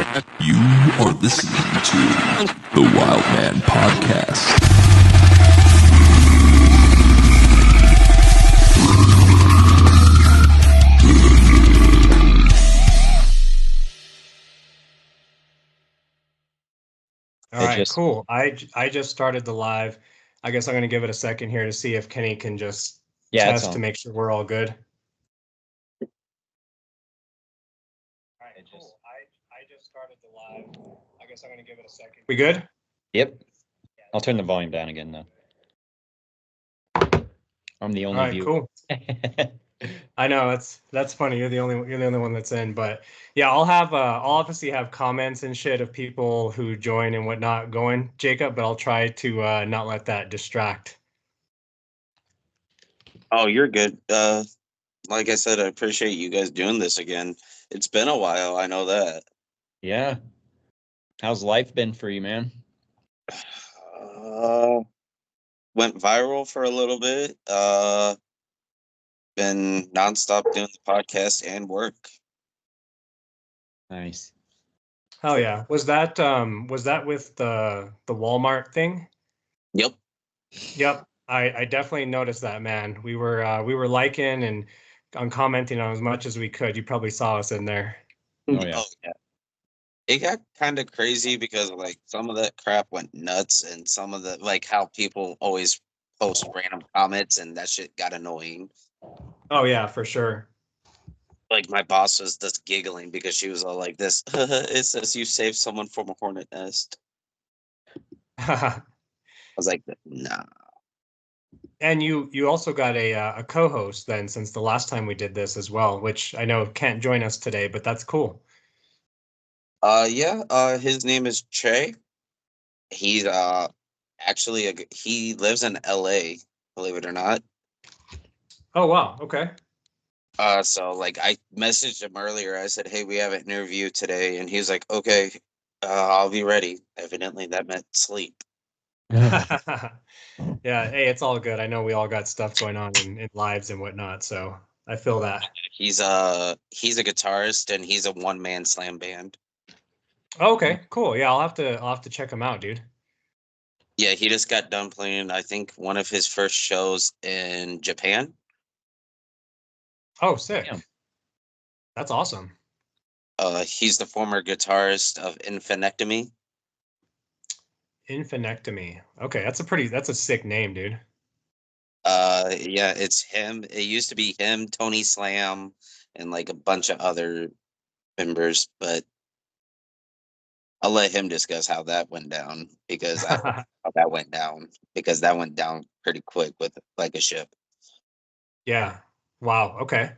You are listening to the Wild Man Podcast. All right, cool. I just started the live. I guess I'm going to give it a second here to see if Kenny can just test to make sure we're all good. All right, cool. I just started the live. I guess I'm going to give it a second. We good? Yep. I'll turn the volume down again though. I'm the only viewer. Cool. I know that's funny. You're the only one that's in, but yeah, I'll obviously have comments and shit of people who join and whatnot going, Jacob, but I'll try to not let that distract. Oh, you're good. Like I said, I appreciate you guys doing this again. It's been a while, I know that. Yeah. How's life been for you, man? Went viral for a little bit. Been nonstop doing the podcast and work. Nice. Hell yeah. Was that with the Walmart thing? Yep. Yep. I definitely noticed that, man. We were liking and on commenting on as much as we could. You probably saw us in there. Oh yeah. It got kind of crazy because like some of that crap went nuts and some of the like how people always post random comments and that shit got annoying. Oh yeah, for sure. Like my boss was just giggling because she was all like this. It says you saved someone from a hornet nest. I was like, nah. And you also got a co-host then since the last time we did this as well, which I know can't join us today, but that's cool. His name is Che. He's actually he lives in LA, believe it or not. Oh wow, okay. So like I messaged him earlier. I said, "Hey, we have an interview today," and he's like, "Okay, I'll be ready." Evidently, that meant sleep. Yeah, hey, it's all good. I know we all got stuff going on in lives and whatnot, so I feel that. He's a guitarist and he's a one-man slam band. Okay, cool. Yeah, I'll have to check him out, dude. Yeah, he just got done playing, I think, one of his first shows in Japan. Oh, sick. Yeah. That's awesome. He's the former guitarist of Infinectomy. Infinectomy. Okay, that's a sick name, dude. Yeah, it's him. It used to be him, Tony Slam, and like a bunch of other members, but I'll let him discuss how that went down because I don't know how that went down because that went down pretty quick with like a ship. Yeah. Wow. Okay.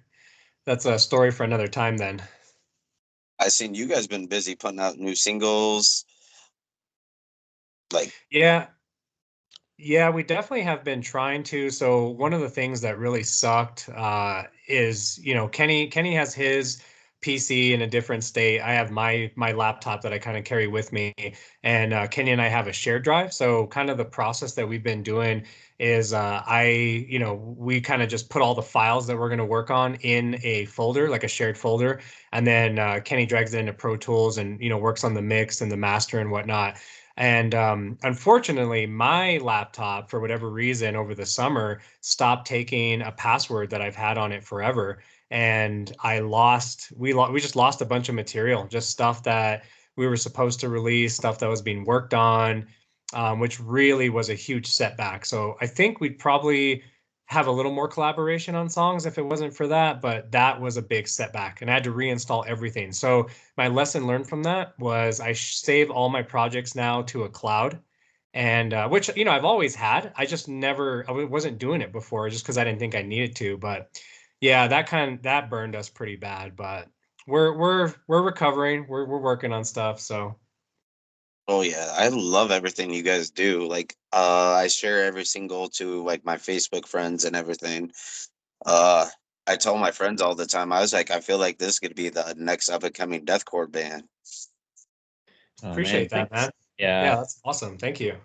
That's a story for another time then. I seen you guys been busy putting out new singles. Like Yeah. Yeah, we definitely have been trying to. So one of the things that really sucked is, Kenny has his PC in a different state. I have my laptop that I kind of carry with me, and Kenny and I have a shared drive. So kind of the process that we've been doing is we kind of just put all the files that we're going to work on in a folder, like a shared folder, and then Kenny drags it into Pro Tools and works on the mix and the master and whatnot. And unfortunately, my laptop, for whatever reason, over the summer, stopped taking a password that I've had on it forever. And we just lost a bunch of material, just stuff that we were supposed to release, stuff that was being worked on, which really was a huge setback. So I think we'd probably have a little more collaboration on songs if it wasn't for that, but that was a big setback and I had to reinstall everything. So my lesson learned from that was I save all my projects now to a cloud, and which I've always had. I just never I wasn't doing it before just because I didn't think I needed to. But yeah, that burned us pretty bad. But we're recovering. We're working on stuff. So oh yeah, I love everything you guys do. Like I share every single to like my Facebook friends and everything. Uh I tell my friends all the time, I was like, I feel like this could be the next up and coming deathcore band. Oh, appreciate man. that, man. Yeah. Yeah, that's awesome. Thank you.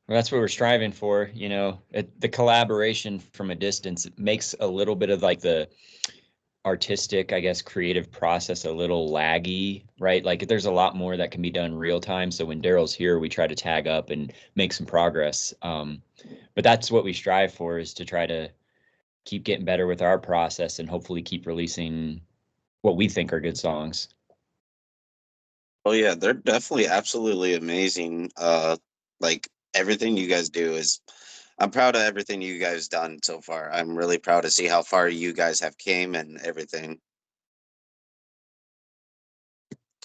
Well, that's what we're striving for. The collaboration from a distance, it makes a little bit of like the artistic, I guess, creative process a little laggy, right? Like there's a lot more that can be done real time. So when Daryl's here, we try to tag up and make some progress. But that's what we strive for, is to try to keep getting better with our process and hopefully keep releasing what we think are good songs. Oh yeah, they're definitely absolutely amazing. Like everything you guys do is, I'm proud of everything you guys done so far. I'm really proud to see how far you guys have came and everything.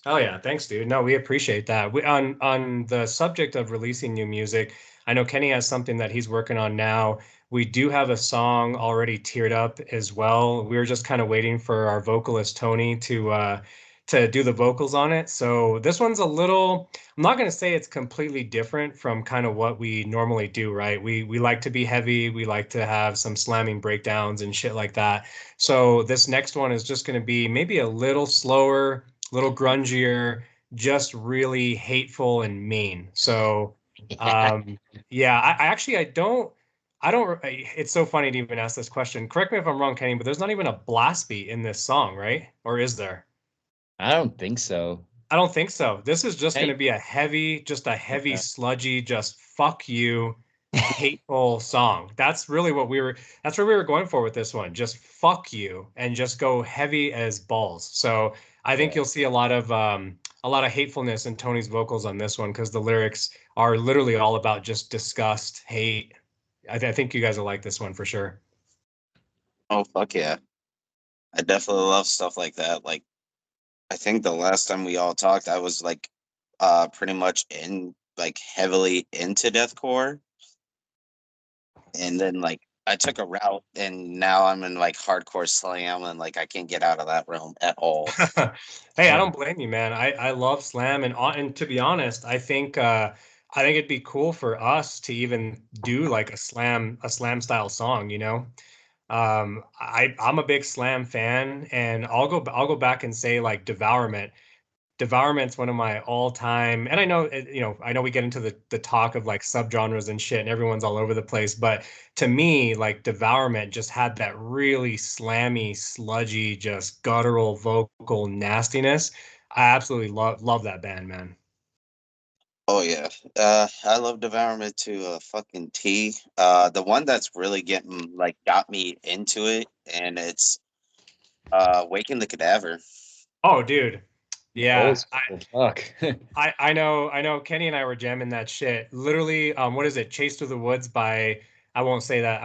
Oh yeah, thanks, dude. No, we appreciate that. On the subject of releasing new music, I know Kenny has something that he's working on now. We do have a song already teared up as well. We were just kind of waiting for our vocalist Tony to do the vocals on it. So this one's a little, I'm not going to say it's completely different from kind of what we normally do, right? We like to be heavy, we like to have some slamming breakdowns and shit like that. So this next one is just going to be maybe a little slower, little grungier, just really hateful and mean. So, yeah, I actually I don't. It's so funny to even ask this question. Correct me if I'm wrong, Kenny, but there's not even a blast beat in this song, right? Or is there? I don't think so. I don't think so. This is just going Hey. to be a heavy, just a heavy, Yeah. sludgy, just fuck you, hateful song. That's what we were going for with this one. Just fuck you and just go heavy as balls. So I think Yeah. you'll see a lot of hatefulness in Tony's vocals on this one because the lyrics are literally all about just disgust, hate. I think you guys will like this one for sure. Oh fuck yeah. I definitely love stuff like that. Like I think the last time we all talked, I was like pretty much in like heavily into deathcore. And then like I took a route and now I'm in like hardcore slam and like I can't get out of that realm at all. Hey, I Yeah. don't blame you, man. I love slam and to be honest, I think it'd be cool for us to even do like a slam style song, you know? I'm a big slam fan and I'll go back and say like Devourment. Devourment's one of my all-time, and I know I know we get into the talk of like subgenres and shit, and everyone's all over the place, but to me, like Devourment just had that really slammy, sludgy, just guttural vocal nastiness. I absolutely love that band, man. Oh yeah. I love Devourment to a fucking T. The one that's really getting like got me into it and it's Waking the Cadaver. Oh, dude. Old Yeah, school. Fuck. I know Kenny and I were jamming that shit. Literally, what is it? Chase Through the Woods by I won't say that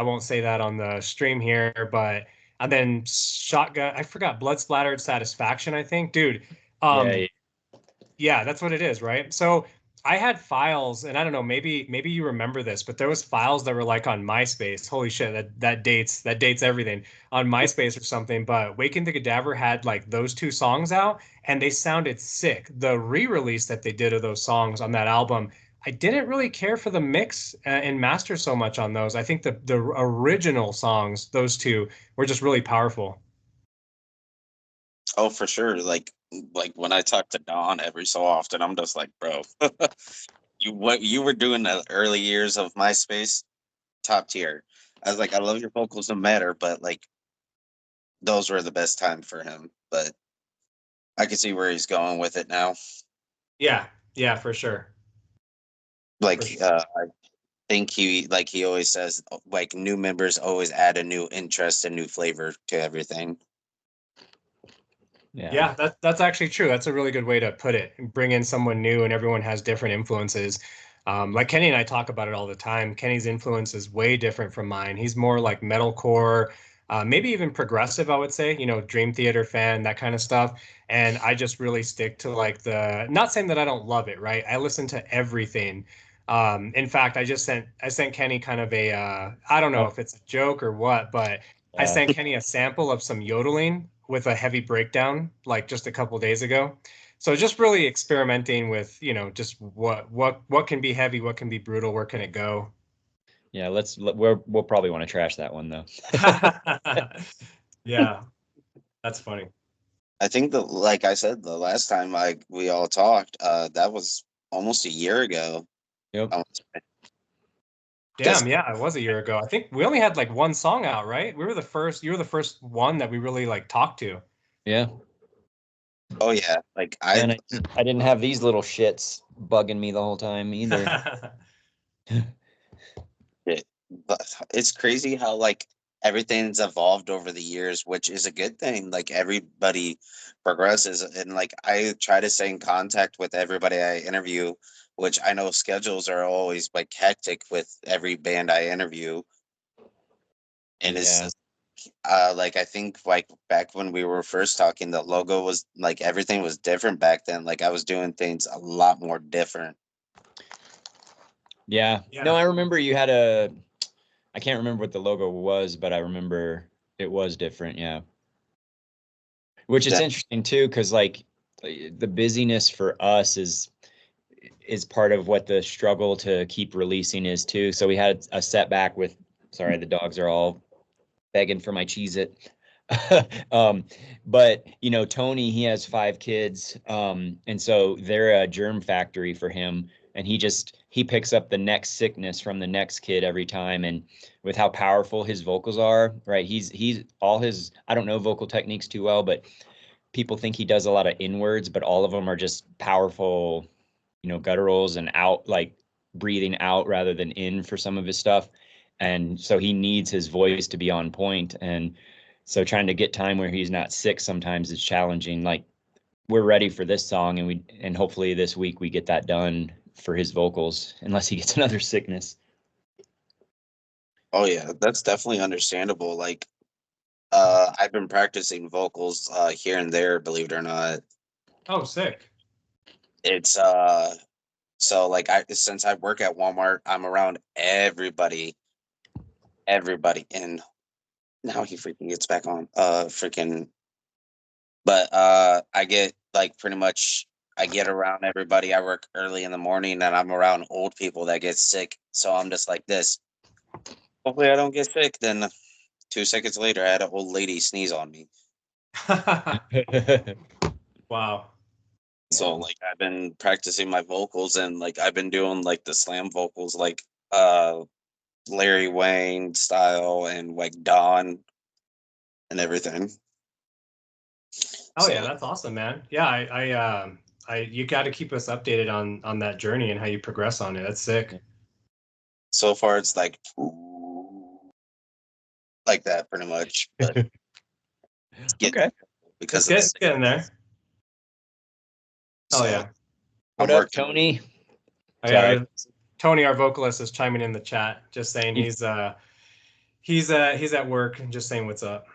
on the stream here, but and then Shotgun, I forgot Blood Splattered Satisfaction, I think. Dude, Yeah. um yeah, that's what it is, right? So I had files, and I don't know, maybe you remember this, but there was files that were like on MySpace. Holy shit, that dates everything on MySpace or something. But Waking the Cadaver had like those two songs out, and they sounded sick. The re-release that they did of those songs on that album, I didn't really care for the mix and master so much on those. I think the original songs, those two, were just really powerful. Oh, for sure. Like when I talk to Don every so often, I'm just like, bro, what you were doing the early years of MySpace, top tier. I was like, I love your vocals no matter, but like those were the best time for him. But I can see where he's going with it now. Yeah, yeah, for sure, for Like sure. I think he always says like new members always add a new interest and new flavor to everything. Yeah. Yeah, that's actually true. That's a really good way to put it. Bring in someone new, and everyone has different influences. Like Kenny and I talk about it all the time. Kenny's influence is way different from mine. He's more like metalcore, maybe even progressive, I would say. You know, Dream Theater fan, that kind of stuff. And I just really stick to like not saying that I don't love it, right? I listen to everything. In fact, I sent Kenny kind of I don't know Oh, if it's a joke or what, but I yeah. sent Kenny a sample of some yodeling with a heavy breakdown like just a couple days ago. So just really experimenting with, just what can be heavy, what can be brutal, where can it go? Yeah. We'll probably want to trash that one though. Yeah, that's funny. I think that, like I said, the last time we all talked, that was almost a year ago. Yep. I want to say. Damn, yeah, it was a year ago. I think we only had like one song out, right? We were the first, you were the first one that we really like talked to. Yeah. Oh yeah, like And I didn't have these little shits bugging me the whole time either. but it's crazy how like everything's evolved over the years, which is a good thing. Like everybody progresses, and like I try to stay in contact with everybody I interview, which I know schedules are always like hectic with every band I interview, and it's Yeah. just, like I think like back when we were first talking, the logo was like everything was different back then. Like I was doing things a lot more different. Yeah. Yeah. No, I remember you had I can't remember what the logo was, but I remember it was different. Yeah. Which is That- interesting too, because like the busyness for us is part of what the struggle to keep releasing is too. So we had a setback with, sorry, the dogs are all begging for my Cheez-It. But you know, Tony, he has 5 kids. And so they're a germ factory for him. And he picks up the next sickness from the next kid every time. And with how powerful his vocals are, right? He's all his, I don't know vocal techniques too well, but people think he does a lot of inwards, but all of them are just powerful, you know, gutturals and out, like breathing out rather than in for some of his stuff. And so he needs his voice to be on point. And so trying to get time where he's not sick sometimes is challenging. Like we're ready for this song and hopefully this week we get that done for his vocals, unless he gets another sickness. oh yeah, that's definitely understandable. Like I've been practicing vocals here and there, believe it or not. Oh, sick. It's so like I since I work at Walmart, I'm around everybody, and now he freaking gets back on. Freaking but I get like pretty much I get around everybody. I work early in the morning and I'm around old people that get sick. So I'm just like this. Hopefully I don't get sick. Then 2 seconds later I had an old lady sneeze on me. Wow. So like I've been practicing my vocals and like I've been doing like the slam vocals like uh Larry Wayne style and like Don and everything. Oh yeah, So that's awesome, man. Yeah, you got to keep us updated on that journey and how you progress on it. That's sick. so far it's like that pretty much, but it's getting Okay. because of the It's getting there. Oh so yeah. What I'm up, working. Tony? Oh, Sorry. yeah. Tony, our vocalist, is chiming in the chat, just saying he's at work and just saying what's up.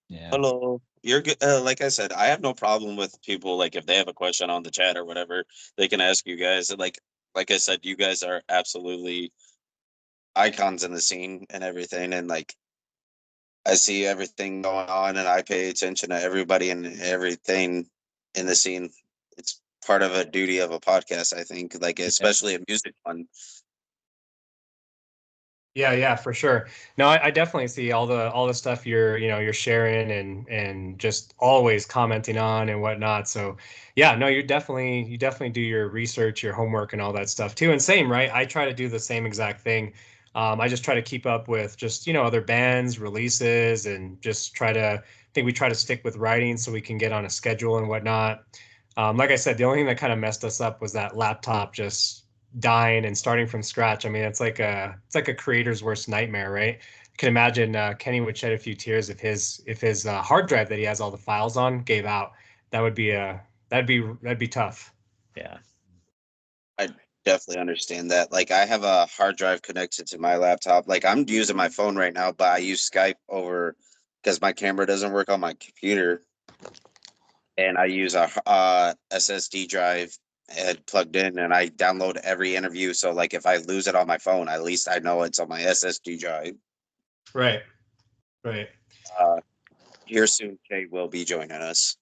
Yeah. Hello. You're good. Like I said, I have no problem with people like if they have a question on the chat or whatever, they can ask you guys. Like I said, you guys are absolutely icons in the scene and everything. And like I see everything going on, and I pay attention to everybody and everything in the scene. It's part of a duty of a podcast, I think. Like especially a music one. Yeah, for sure. No, I definitely see all the stuff you're sharing and just always commenting on and whatnot. So yeah, no, you definitely do your research, your homework and all that stuff too. And same, right? I try to do the same exact thing. I just try to keep up with just, other bands, releases, and just I think we try to stick with writing so we can get on a schedule and whatnot. Like I said, the only thing that kind of messed us up was that laptop just dying and starting from scratch. I mean, it's like a creator's worst nightmare, right? You can imagine Kenny would shed a few tears if his hard drive that he has all the files on gave out. That would be that'd be tough. Yeah. I definitely understand that. Like I have a hard drive connected to my laptop. Like I'm using my phone right now, but I use Skype over because my camera doesn't work on my computer, and I use a SSD drive and plugged in, and I download every interview. So like if I lose it on my phone, at least I know it's on my SSD drive. Right, right. Uh, Here soon, Jay will be joining us.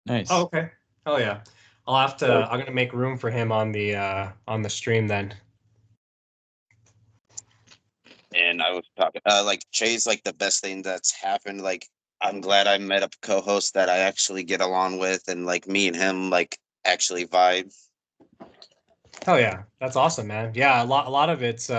Nice. Oh, okay. Oh yeah. I'm gonna make room for him on the stream then. And I was talking like Jay's like the best thing that's happened. Like I'm glad I met a co-host that I actually get along with, and like me and him like actually vibe. Oh yeah, that's awesome, man. Yeah, a lot of it's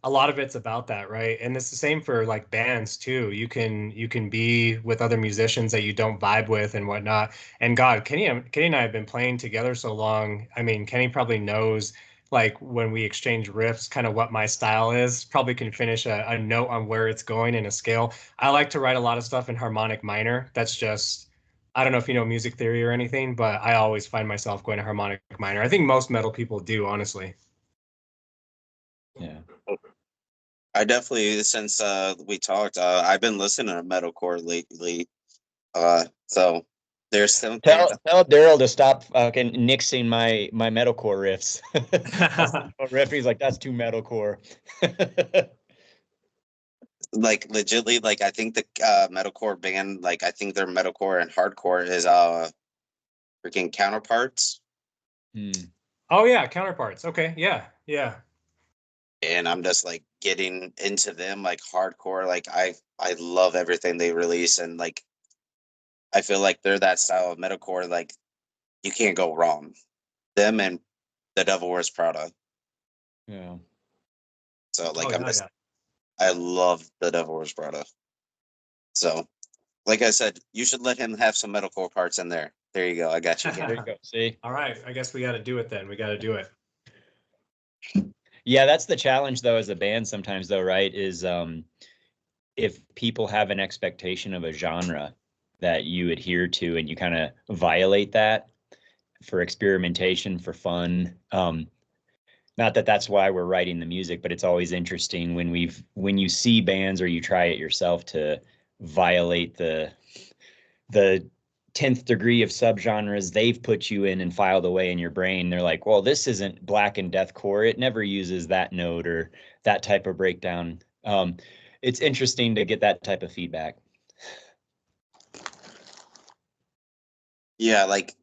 a lot of it's about that, right? And it's the same for like bands too. You can be with other musicians that you don't vibe with and whatnot. And God, Kenny and I have been playing together so long. I mean, Kenny probably knows like when we exchange riffs, kind of what my style is. Probably can finish a note on where it's going in a scale. I like to write a lot of stuff in harmonic minor. That's just I don't know if you know music theory or anything, but I always find myself going to harmonic minor. I think most metal people do, honestly. Yeah. I definitely, since we talked, I've been listening to metalcore lately. So there's some things. Tell Daryl to stop fucking nixing my metalcore riffs. Riff, he's like, that's too metalcore. Like legitly, like I think the metalcore band, like I think their metalcore and hardcore is freaking counterparts. Oh yeah, counterparts. Okay, yeah, yeah. And I'm just like getting into them like hardcore. Like I love everything they release, and like I feel like they're that style of metalcore. Like you can't go wrong. Them and the Devil Wears Prada. Yeah. So like Oh, yeah. I love the Devil Wears Prada. So like I said, you should let him have some metalcore parts in there. There you go. I got you. There you go. See? All right. I guess we got to do it then. We got to do it. Yeah, that's the challenge though as a band sometimes though, right? Is if people have an expectation of a genre that you adhere to and you kind of violate that for experimentation, for fun. Not that that's why we're writing the music, but it's always interesting when you see bands or you try it yourself to violate the 10th degree of subgenres they've put you in and filed away in your brain. They're like, well, this isn't black and deathcore. It never uses that note or that type of breakdown. It's interesting to get that type of feedback. Yeah, like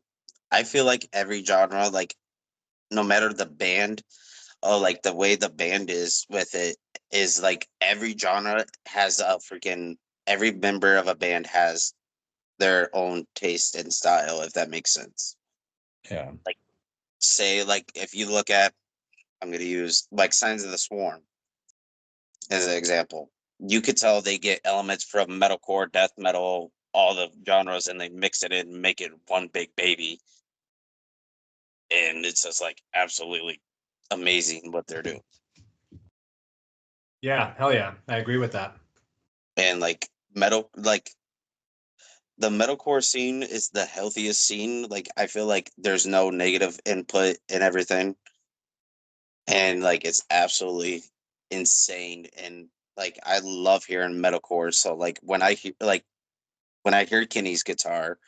I feel like every genre, like no matter the band, like the way the band is with it is like every genre has a freaking every member of a band has their own taste and style, if that makes sense. Yeah. Like say like if you look at I'm gonna use like Signs of the Swarm as an example. You could tell they get elements from metalcore, death metal, all the genres, and they mix it in and make it one big baby. And it's just like absolutely amazing what they're doing. Yeah. Hell yeah. I agree with that. And like metal, like the metalcore scene is the healthiest scene. Like I feel like there's no negative input in everything, and like it's absolutely insane. And like I love hearing metalcore. So like when I hear Kenny's guitar,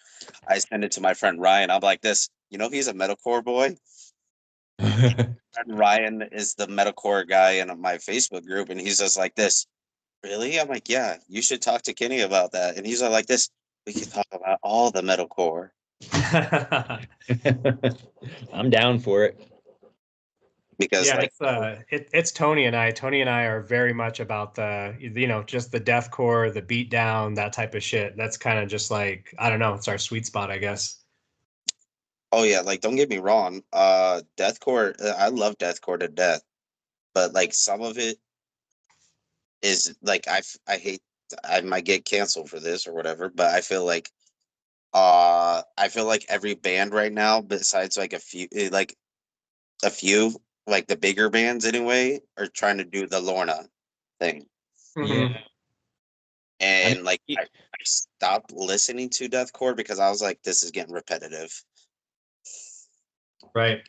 I send it to my friend Ryan. I'm like this. You know, he's a metalcore boy. And Ryan is the metalcore guy in my Facebook group, and he's just like this. Really? I'm like, yeah, you should talk to Kenny about that. And he's like this. We could talk about all the metalcore. I'm down for it. Because Yeah, like it's Tony and I. Tony and I are very much about the just the deathcore, the beat down, that type of shit. That's kind of just like I don't know, it's our sweet spot, I guess. oh yeah, like don't get me wrong, deathcore, I love deathcore to death, but like some of it is like I hate I might get canceled for this or whatever, but I feel like every band right now besides like a few like the bigger bands anyway are trying to do the Lorna thing. Mhm. Yeah. And I like mean, I stopped listening to deathcore because I was like this is getting repetitive. Right.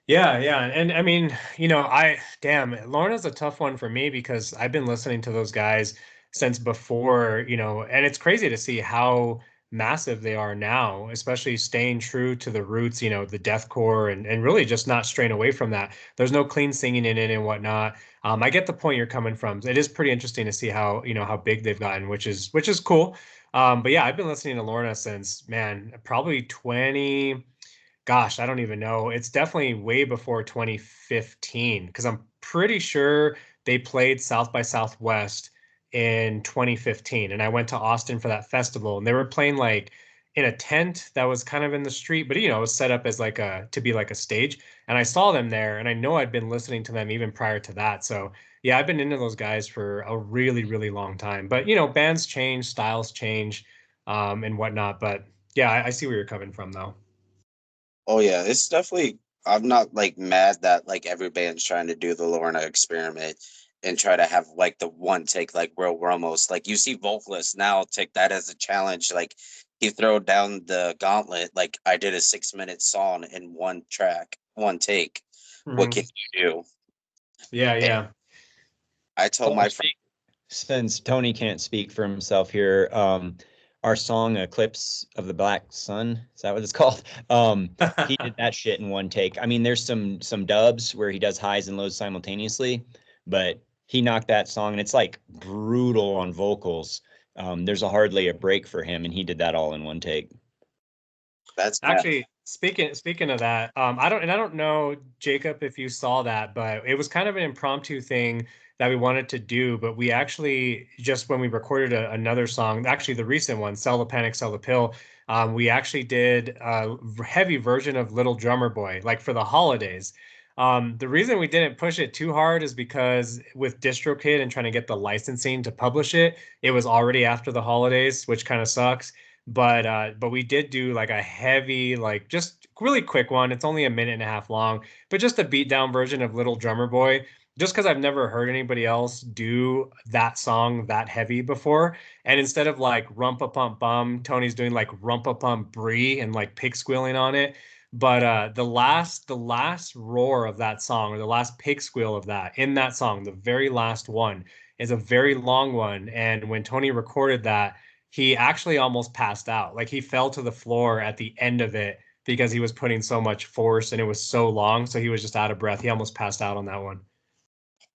Yeah, yeah. And I mean, Lorna's a tough one for me because I've been listening to those guys since before, and it's crazy to see how massive they are now, especially staying true to the roots, the deathcore and really just not straying away from that. There's no clean singing in it and whatnot. I get the point you're coming from. It is pretty interesting to see how big they've gotten, which is cool. But yeah, I've been listening to Lorna since, man, probably 20 gosh, I don't even know. It's definitely way before 2015 because I'm pretty sure they played South by Southwest in 2015. And I went to Austin for that festival and they were playing like in a tent that was kind of in the street, but it was set up as to be like a stage. And I saw them there and I know I'd been listening to them even prior to that. So yeah, I've been into those guys for a really, really long time. But you know, bands change, styles change, and whatnot. But yeah, I see where you're coming from, though. Oh yeah, it's definitely. I'm not like mad that like every band's trying to do the Lorna experiment and try to have like the one take like Will Ramos. Like you see vocalists now take that as a challenge. Like he throw down the gauntlet. Like I did a 6 minute song in one track, one take. What Mhm. can you do? Yeah, And yeah. I told Well, my friend, since Tony can't speak for himself here, our song "Eclipse of the Black Sun" is that what it's called? He did that shit in one take. I mean, there's some dubs where he does highs and lows simultaneously, but he knocked that song, and it's like brutal on vocals. There's a hardly a break for him, and he did that all in one take. that's mad. Actually, speaking of that, I don't know, Jacob, if you saw that, but it was kind of an impromptu thing that we wanted to do. But we actually just when we recorded another song, actually the recent one, "Sell the Panic, Sell the Pill," we actually did a heavy version of "Little Drummer Boy," like for the holidays. The reason we didn't push it too hard is because with DistroKid and trying to get the licensing to publish it, it was already after the holidays, which kind of sucks. But we did do like a heavy, like just really quick one. It's only a minute and a half long, but just a beat down version of Little Drummer Boy, just because I've never heard anybody else do that song that heavy before. And instead of like rumpa pump bum, Tony's doing like rumpa pump bree and like pig squealing on it. But the last roar of that song, or the last pig squeal of that in that song, the very last one, is a very long one. And when Tony recorded that, he actually almost passed out. Like he fell to the floor at the end of it because he was putting so much force and it was so long. So he was just out of breath. He almost passed out on that one.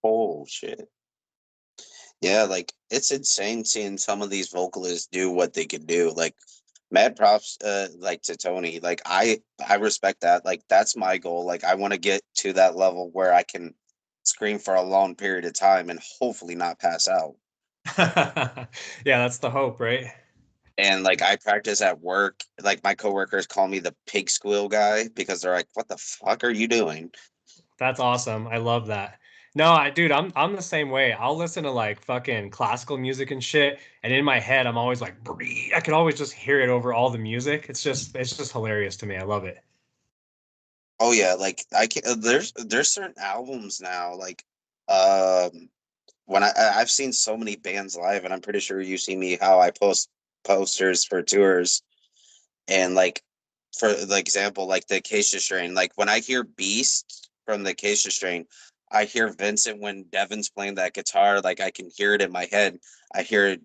Oh shit. Yeah, like it's insane seeing some of these vocalists do what they can do. Like mad props like to Tony. Like I respect that. Like that's my goal. Like I want to get to that level where I can scream for a long period of time and hopefully not pass out. Yeah, that's the hope, right? And like I practice at work. Like my coworkers call me the pig squeal guy because they're like, "What the fuck are you doing?" That's awesome. I love that. No, dude, I'm the same way. I'll listen to like fucking classical music and shit, and in my head, I'm always like, "Bree." I can always just hear it over all the music. It's just hilarious to me. I love it. Oh yeah, like I can. There's certain albums now. Like um when I've seen so many bands live, and I'm pretty sure you see me how I post posters for tours, and like for the example, like the Acacia Strain, like when I hear Beast from the Acacia Strain, I hear Vincent when Devin's playing that guitar, like I can hear it in my head. I hear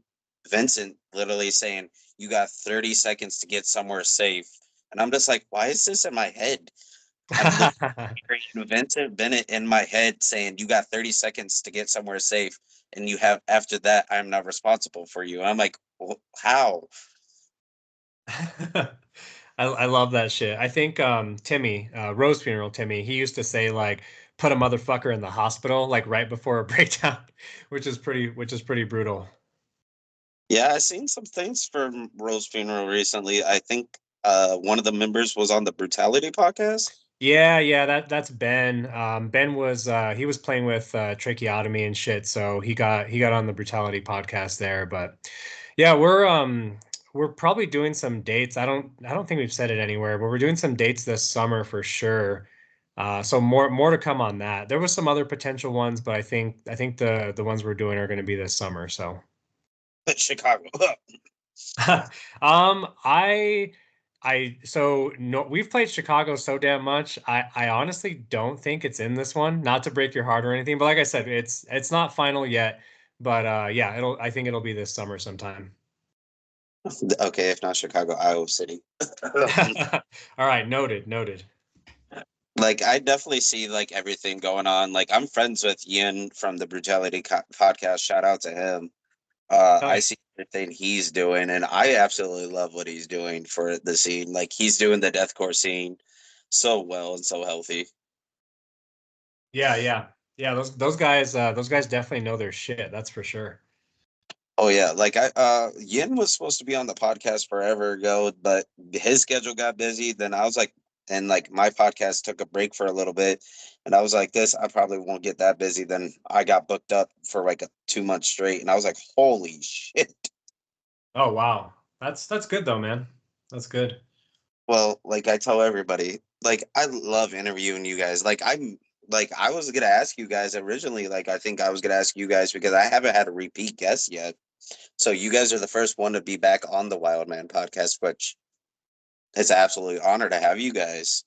Vincent literally saying, "You got 30 seconds to get somewhere safe," and I'm just like, "Why is this in my head?" I'm literally hearing Vincent Bennett in my head saying, "You got 30 seconds to get somewhere safe, and you have after that, I'm not responsible for you." I'm like, well, how? I love that shit. I think Timmy, Rose Funeral Timmy, he used to say like put a motherfucker in the hospital like right before a breakdown, which is pretty brutal. Yeah, I seen some things from Rose Funeral recently. I think one of the members was on the Brutality podcast. Yeah, yeah, that's Ben. Ben was he was playing with tracheotomy and shit, so he got on the Brutality podcast there. But yeah, we're probably doing some dates. I don't think we've said it anywhere, but we're doing some dates this summer for sure. So more to come on that. There was some other potential ones, but I think the ones we're doing are going to be this summer. So Chicago. I so no, we've played Chicago so damn much. I honestly don't think it's in this one. Not to break your heart or anything, but like I said, it's not final yet. But yeah, I think it'll be this summer sometime. Okay, if not Chicago, Iowa City. All right, noted, noted. Like I definitely see like everything going on. Like I'm friends with Yin from the podcast. Shout out to him. Oh I yeah, see everything he's doing, and I absolutely love what he's doing for the scene. Like he's doing the deathcore scene so well and so healthy. yeah, yeah, yeah. Those guys definitely know their shit. That's for sure. Oh yeah, like Yin was supposed to be on the podcast forever ago, but his schedule got busy. Then I was like, and like my podcast took a break for a little bit, and I was like, this, I probably won't get that busy. Then I got booked up for like 2 months straight, and I was like, holy shit. Oh wow. That's good though, man. That's good. Well, like I tell everybody, like I love interviewing you guys. I was gonna ask you guys originally, like I think I was gonna ask you guys because I haven't had a repeat guest yet. So you guys are the first one to be back on the Wild Man podcast, which it's absolutely honor to have you guys.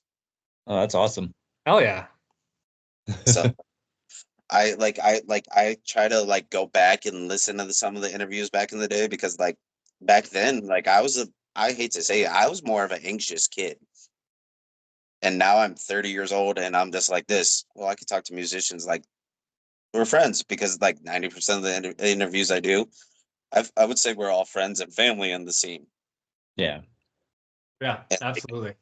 Oh, that's awesome. Hell yeah. So I try to like go back and listen to some of the interviews back in the day because like back then, like I hate to say it, I was more of an anxious kid. And now I'm 30 years old and I'm just like this. Well, I could talk to musicians like we're friends because like 90% of the interviews I do, I would say we're all friends and family in the scene. Yeah. Yeah, And absolutely.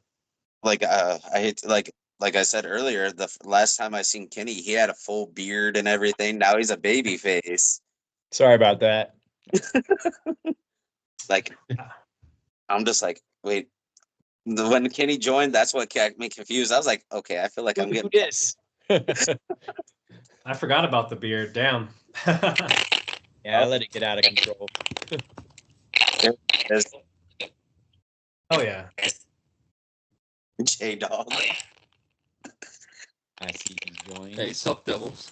I hate to, like I said earlier, last time I seen Kenny, he had a full beard and everything. Now he's a baby face. Sorry about that. Like I'm just like, wait. When Kenny joined, that's what got me confused. I was like, okay, I feel like I'm getting this. I forgot about the beard. Damn. Yeah, I let it get out of control. there's Oh yeah. J Dog. I see you join. Hey, sup, devils.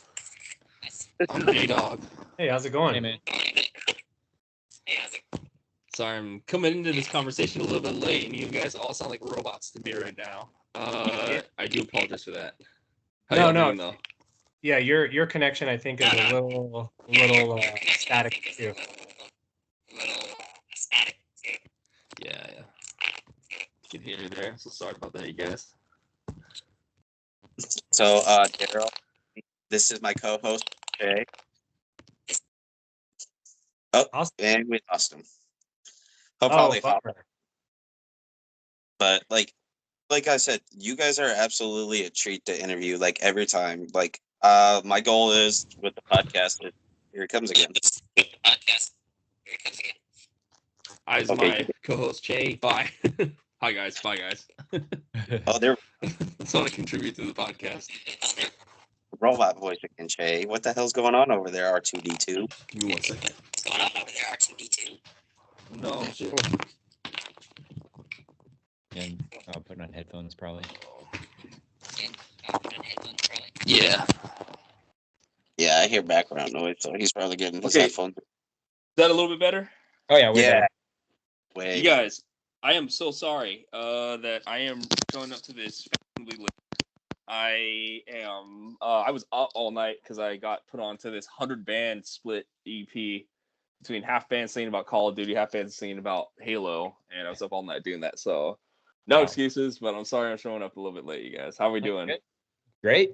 I'm J-Dog. Hey, how's it going? Hey, man. Sorry, I'm coming into this conversation a little bit late, and you guys all sound like robots to me right now. I do apologize for that. How No, y'all no. doing, though? Yeah, your connection I think is a little static too. Yeah. You can hear me there, so sorry about that, you guys. So, Daryl, this is my co-host, Jay. Oh, Awesome. and we lost him. He'll Oh, probably hop bummer. up. But like I said, you guys are absolutely a treat to interview. Like every time. Like, my goal is with the podcast. Here it comes again. I is Okay. my co-host, Jay. Bye. Hi, guys. Bye, guys. Oh, they're That's want to contribute to the podcast. robot voice again, Jay. What the hell's going on over there, R2D2? Give me 1 second. What's going on over there, R2D2? No, shit. And I'll put on headphones probably. Yeah. Yeah, I hear background noise, so he's probably getting his Okay. headphones. Is that a little bit better? Oh yeah, we're Yeah. better. Way You guys, I am so sorry that I am showing up to this family late. I was up all night because I got put onto this 100-band split EP between half band singing about Call of Duty, half band singing about Halo, and I was up all night doing that. So no Wow. excuses, but I'm sorry I'm showing up a little bit late, you guys. How are we doing? Good. Great.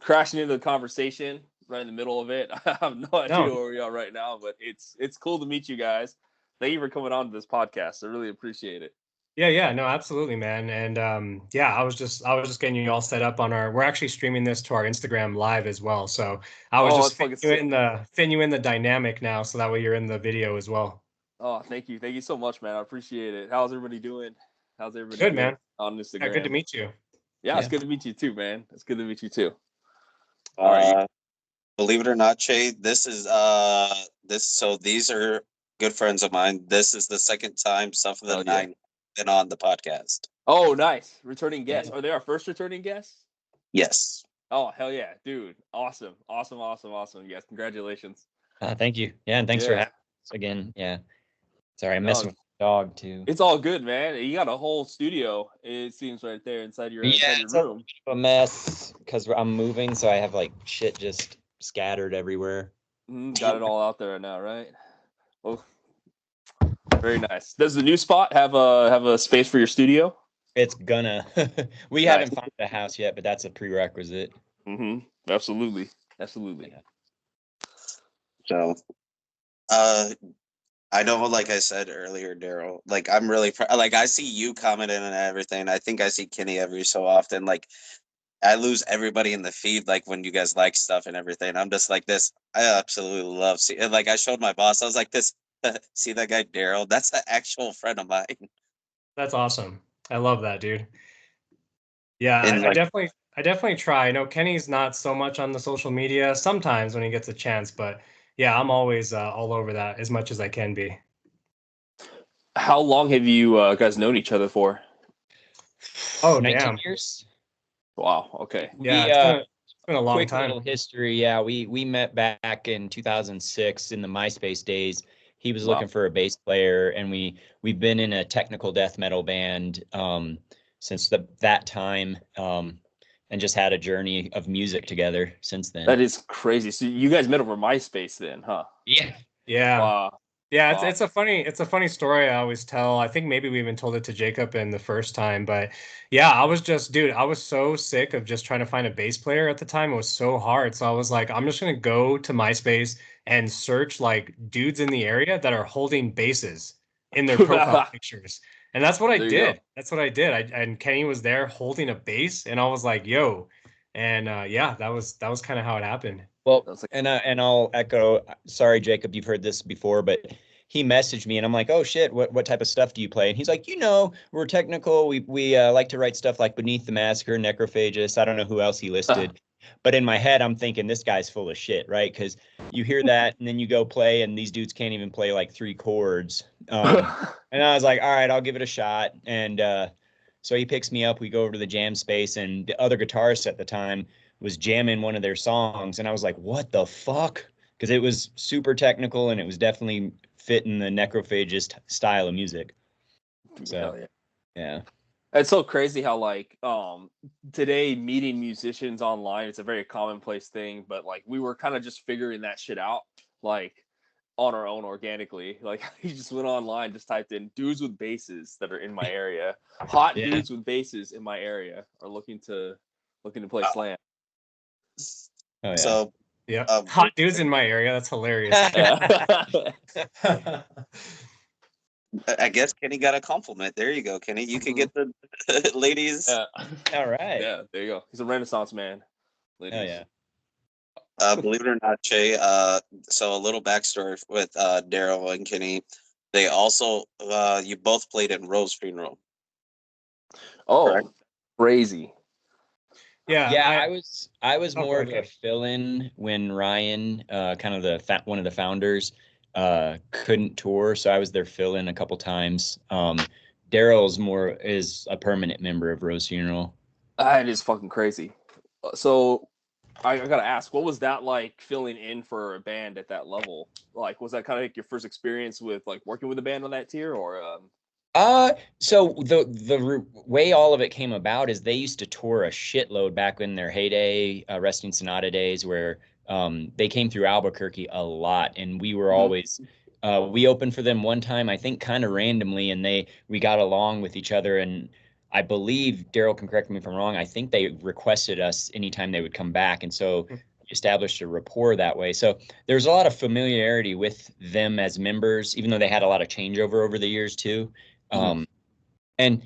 Crashing into the conversation right in the middle of it. I have no idea No. where we are right now, but it's cool to meet you guys. Thank you for coming on to this podcast. I really appreciate it. Yeah, no, absolutely, man. And yeah, I was just getting you all set up on we're actually streaming this to our Instagram live as well. So I was just that's fitting you in the dynamic now, so that way you're in the video as well. Oh, thank you so much, man. I appreciate it. How's everybody doing? How's everybody Good, doing man. on Instagram? Yeah, good to meet you. Yeah, it's Yeah. good to meet you too, man. It's good to meet you too. All right. Believe it or not, Che, this is so these are good friends of mine. This is the second time Stuff of the Oh, yeah. Nine been on the podcast. Oh, nice. Returning guests. Are they our first returning guests? Yes. Oh, hell yeah, dude. Awesome. You guys, congratulations. Thank you. Yeah, and thanks for Yeah. having us again. Yeah. Sorry, I'm messing No, with the dog too. It's all good, man. You got a whole studio, it seems, right there inside your it's room. a mess because I'm moving, so I have like shit just scattered everywhere. Got it all out there now, right? Oh, very nice. Does the new spot have a space for your studio? It's gonna. We Nice. haven't found a house yet, but that's a prerequisite. Absolutely. Yeah. So, I know, like I said earlier, Daryl, like I'm really like I see you commenting and everything. I think I see Kenny every so often. Like I lose everybody in the feed, like when you guys like stuff and everything. I'm just like this. I absolutely love seeing. Like I showed my boss, I was like this. See that guy Daryl? That's an actual friend of mine. That's awesome. I love that, dude. Yeah, And like, I definitely try. I know Kenny's not so much on the social media sometimes when he gets a chance, but yeah, I'm always all over that as much as I can be. How long have you guys known each other for? Oh, 19 damn. years. Wow. Okay. Yeah, We it's been a long quick time. little history. Yeah, we met back in 2006 in the MySpace days. He was Wow. looking for a bass player, and we've been in a technical death metal band since that time, and just had a journey of music together since then. That is crazy. So you guys met over MySpace then, huh? Yeah. Yeah. Wow. Yeah, Wow. it's a funny story I always tell. I think maybe we even told it to Jacob in the first time, but yeah, I was so sick of just trying to find a bass player at the time. It was so hard. So I was like, I'm just gonna go to MySpace and search like dudes in the area that are holding basses in their profile pictures. And that's what I There you go. did. That's what I did. And Kenny was there holding a bass, and I was like, yo. And yeah, that was kind of how it happened. Well, That's like, and I'll echo. Sorry, Jacob, you've heard this before, but he messaged me, and I'm like, "Oh shit, what type of stuff do you play?" And he's like, we're technical. We like to write stuff like Beneath the Massacre, Necrophagist. I don't know who else he listed, but in my head, I'm thinking this guy's full of shit, right? Because you hear that, and then you go play, and these dudes can't even play like 3 chords. And I was like, "All right, I'll give it a shot." And so he picks me up. We go over to the jam space, and the other guitarist at the time was jamming one of their songs, and I was like, "What the fuck?" Because it was super technical, and it was definitely fitting the necrophagist style of music. So, hell yeah. yeah. It's so crazy how like today meeting musicians online, it's a very commonplace thing, but like we were kind of just figuring that shit out like on our own organically. Like he just went online, just typed in dudes with basses that are in my area. Hot Yeah. dudes with basses in my area are looking to play slam. Oh yeah. so Yeah. Hot dudes in my area. That's hilarious. I guess Kenny got a compliment. There you go, Kenny. You can get the ladies. Yeah. All right. Yeah, there you go. He's a Renaissance man. Ladies. Oh yeah. Believe it or not, Jay. So a little backstory with Daryl and Kenny. They also, you both played in Rose's funeral. Oh, Correct. crazy. Yeah, Yeah, I was Oh, more go of ahead. a fill-in when Ryan, kind of one of the founders, couldn't tour, so I was their fill-in a couple times. Daryl's more is a permanent member of Rose Funeral. That is fucking crazy. So I gotta ask, what was that like filling in for a band at that level? Like, was that kind of like your first experience with like working with a band on that tier, or So the way all of it came about is they used to tour a shitload back in their heyday, Resting Sonata days, where they came through Albuquerque a lot, and we were always we opened for them one time, I think, kind of randomly, and we got along with each other, and I believe Daryl can correct me if I'm wrong. I think they requested us anytime they would come back, and so we established a rapport that way. So there's a lot of familiarity with them as members, even though they had a lot of changeover over the years too. And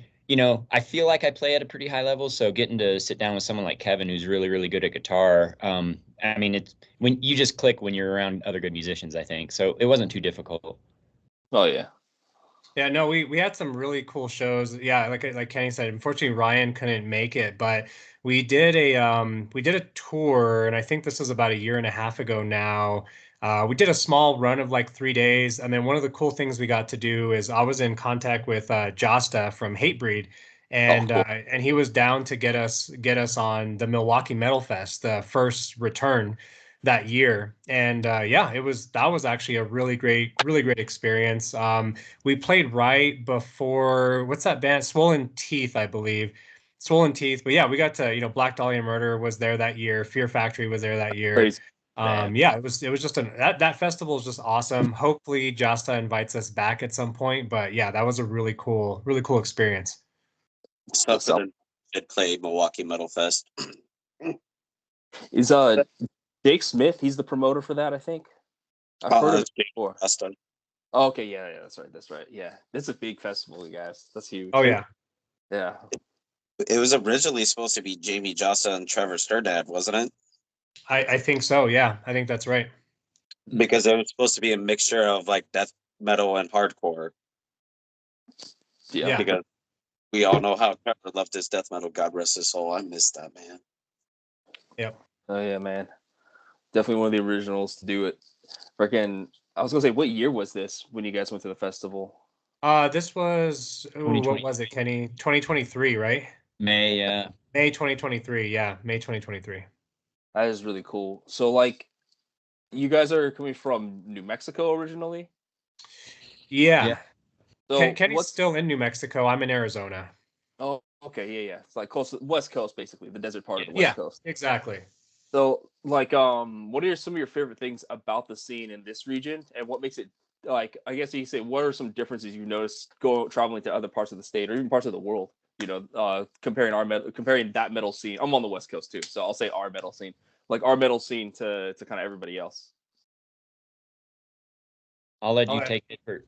I feel like I play at a pretty high level, so getting to sit down with someone like Kevin, who's really, really good at guitar, I mean, it's when you just click when you're around other good musicians, I think. So it wasn't too difficult. oh yeah, Yeah, no, we had some really cool shows. Yeah, like Kenny said, unfortunately Ryan couldn't make it, but we did a tour, and I think this was about a year and a half ago now. We did a small run of like 3 days, and then one of the cool things we got to do is I was in contact with Josta from Hatebreed, oh cool. and he was down to get us on the Milwaukee Metal Fest, the first return that year. And yeah, that was actually a really great experience. We played right before, what's that band? Swollen Teeth, I believe. Swollen Teeth. But yeah, we got to, Black Dahlia Murder was there that year. Fear Factory was there that year. Crazy, man. Yeah, it was just that festival is just awesome. Hopefully Jasta invites us back at some point. But yeah, that was a really cool experience. Something should play Milwaukee Metal Fest. Is Jake Smith? He's the promoter for that, I think. I've heard of it before. Austin. Oh, okay, yeah, that's right. Yeah, it's a big festival, you guys. That's huge. Oh yeah. Yeah. It was originally supposed to be Jamie Jossa and Trevor Sturdad, wasn't it? I think so. Yeah, I think that's right. Because it was supposed to be a mixture of like death metal and hardcore. Yeah. Yeah. Because We all know how Trevor left his death metal. God rest his soul. I miss that man. Yep. Oh yeah, man. Definitely one of the originals to do it. Freaking, I was gonna say, what year was this when you guys went to the festival? This was, what was it, Kenny? 2023, right? May, yeah. May 2023. Yeah, May 2023. That is really cool. So, like, you guys are coming from New Mexico originally. Yeah. Yeah. So, Kenny's still in New Mexico. I'm in Arizona. Oh, okay, yeah. It's like close to the West Coast, basically, the desert part of the Yeah, West Coast. exactly. So, like, what are some of your favorite things about the scene in this region, and what makes it like? I guess you could say, what are some differences you noticed traveling to other parts of the state or even parts of the world? Comparing that metal scene. I'm on the West Coast too, so I'll say our metal scene, like our metal scene to kind of everybody else. I'll let you take it for.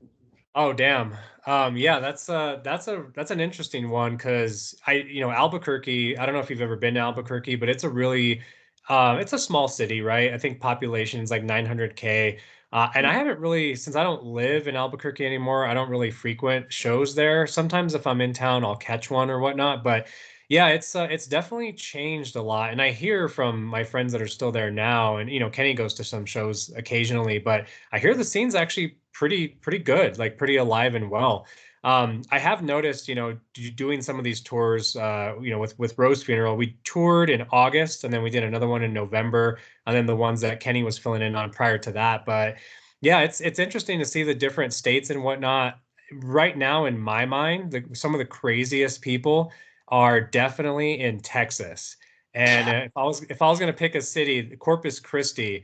Oh damn. Yeah, that's an interesting one because Albuquerque, I don't know if you've ever been to Albuquerque, but it's a really it's a small city, right? I think population is like 900K. And I haven't really, since I don't live in Albuquerque anymore, I don't really frequent shows there. Sometimes if I'm in town, I'll catch one or whatnot. But yeah, it's definitely changed a lot. And I hear from my friends that are still there now, and Kenny goes to some shows occasionally, but I hear the scene's actually pretty good, like pretty alive and well. I have noticed, doing some of these tours, with Rose Funeral, we toured in August and then we did another one in November, and then the ones that Kenny was filling in on prior to that. But yeah, it's interesting to see the different states and whatnot. Right now, in my mind, some of the craziest people are definitely in Texas. And if I was going to pick a city, Corpus Christi,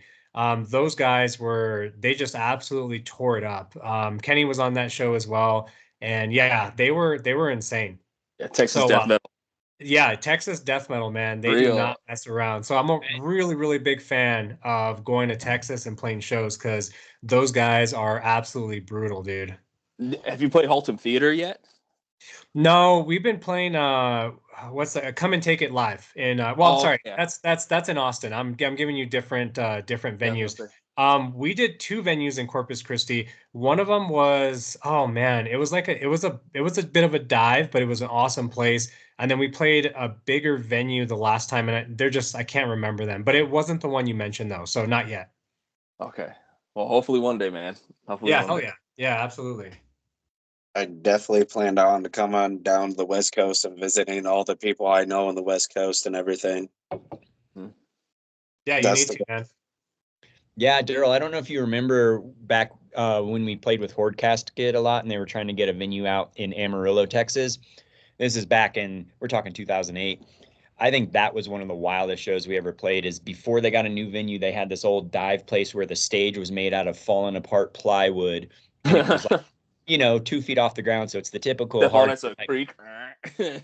those guys they just absolutely tore it up. Kenny was on that show as well, and yeah, they were insane. Yeah, Texas So death metal. yeah, Texas death metal, man, they do Real. not mess around. So I'm a really really big fan of going to Texas and playing shows because those guys are absolutely brutal, dude. Have you played Haltom Theater yet? No, we've been playing what's that? Come and Take It live in well, I'm sorry. Yeah. That's in Austin. I'm giving you different venues. Definitely. We did two venues in Corpus Christi. One of them was, oh man, it was like it was a bit of a dive, but it was an awesome place. And then we played a bigger venue the last time, and I can't remember them, but it wasn't the one you mentioned though, so not yet. Okay. Well, hopefully one day, man. Hopefully Yeah, one hell day. yeah. Yeah, absolutely. I definitely planned on to come on down to the West Coast and visiting all the people I know on the West Coast and everything. Yeah, you That's need to, man. Yeah, Daryl, I don't know if you remember back when we played with Horde Casket a lot and they were trying to get a venue out in Amarillo, Texas. This is we're talking 2008. I think that was one of the wildest shows we ever played. Is before they got a new venue, they had this old dive place where the stage was made out of fallen apart plywood. And it was like, 2 feet off the ground. So it's the typical Step on hard. it's a creek.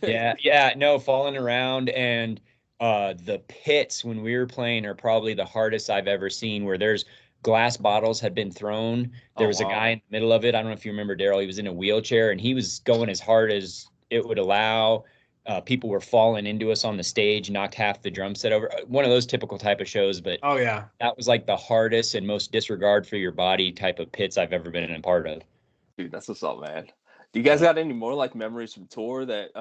Yeah, no, falling around. And the pits when we were playing are probably the hardest I've ever seen, where there's glass bottles had been thrown. There was a guy in the middle of it. I don't know if you remember Daryl. He was in a wheelchair and he was going as hard as it would allow. People were falling into us on the stage, knocked half the drum set over. One of those typical type of shows, but Oh yeah. that was like the hardest and most disregard for your body type of pits I've ever been a part of. Dude, that's what's up, man. Do you guys got any more like memories from tour that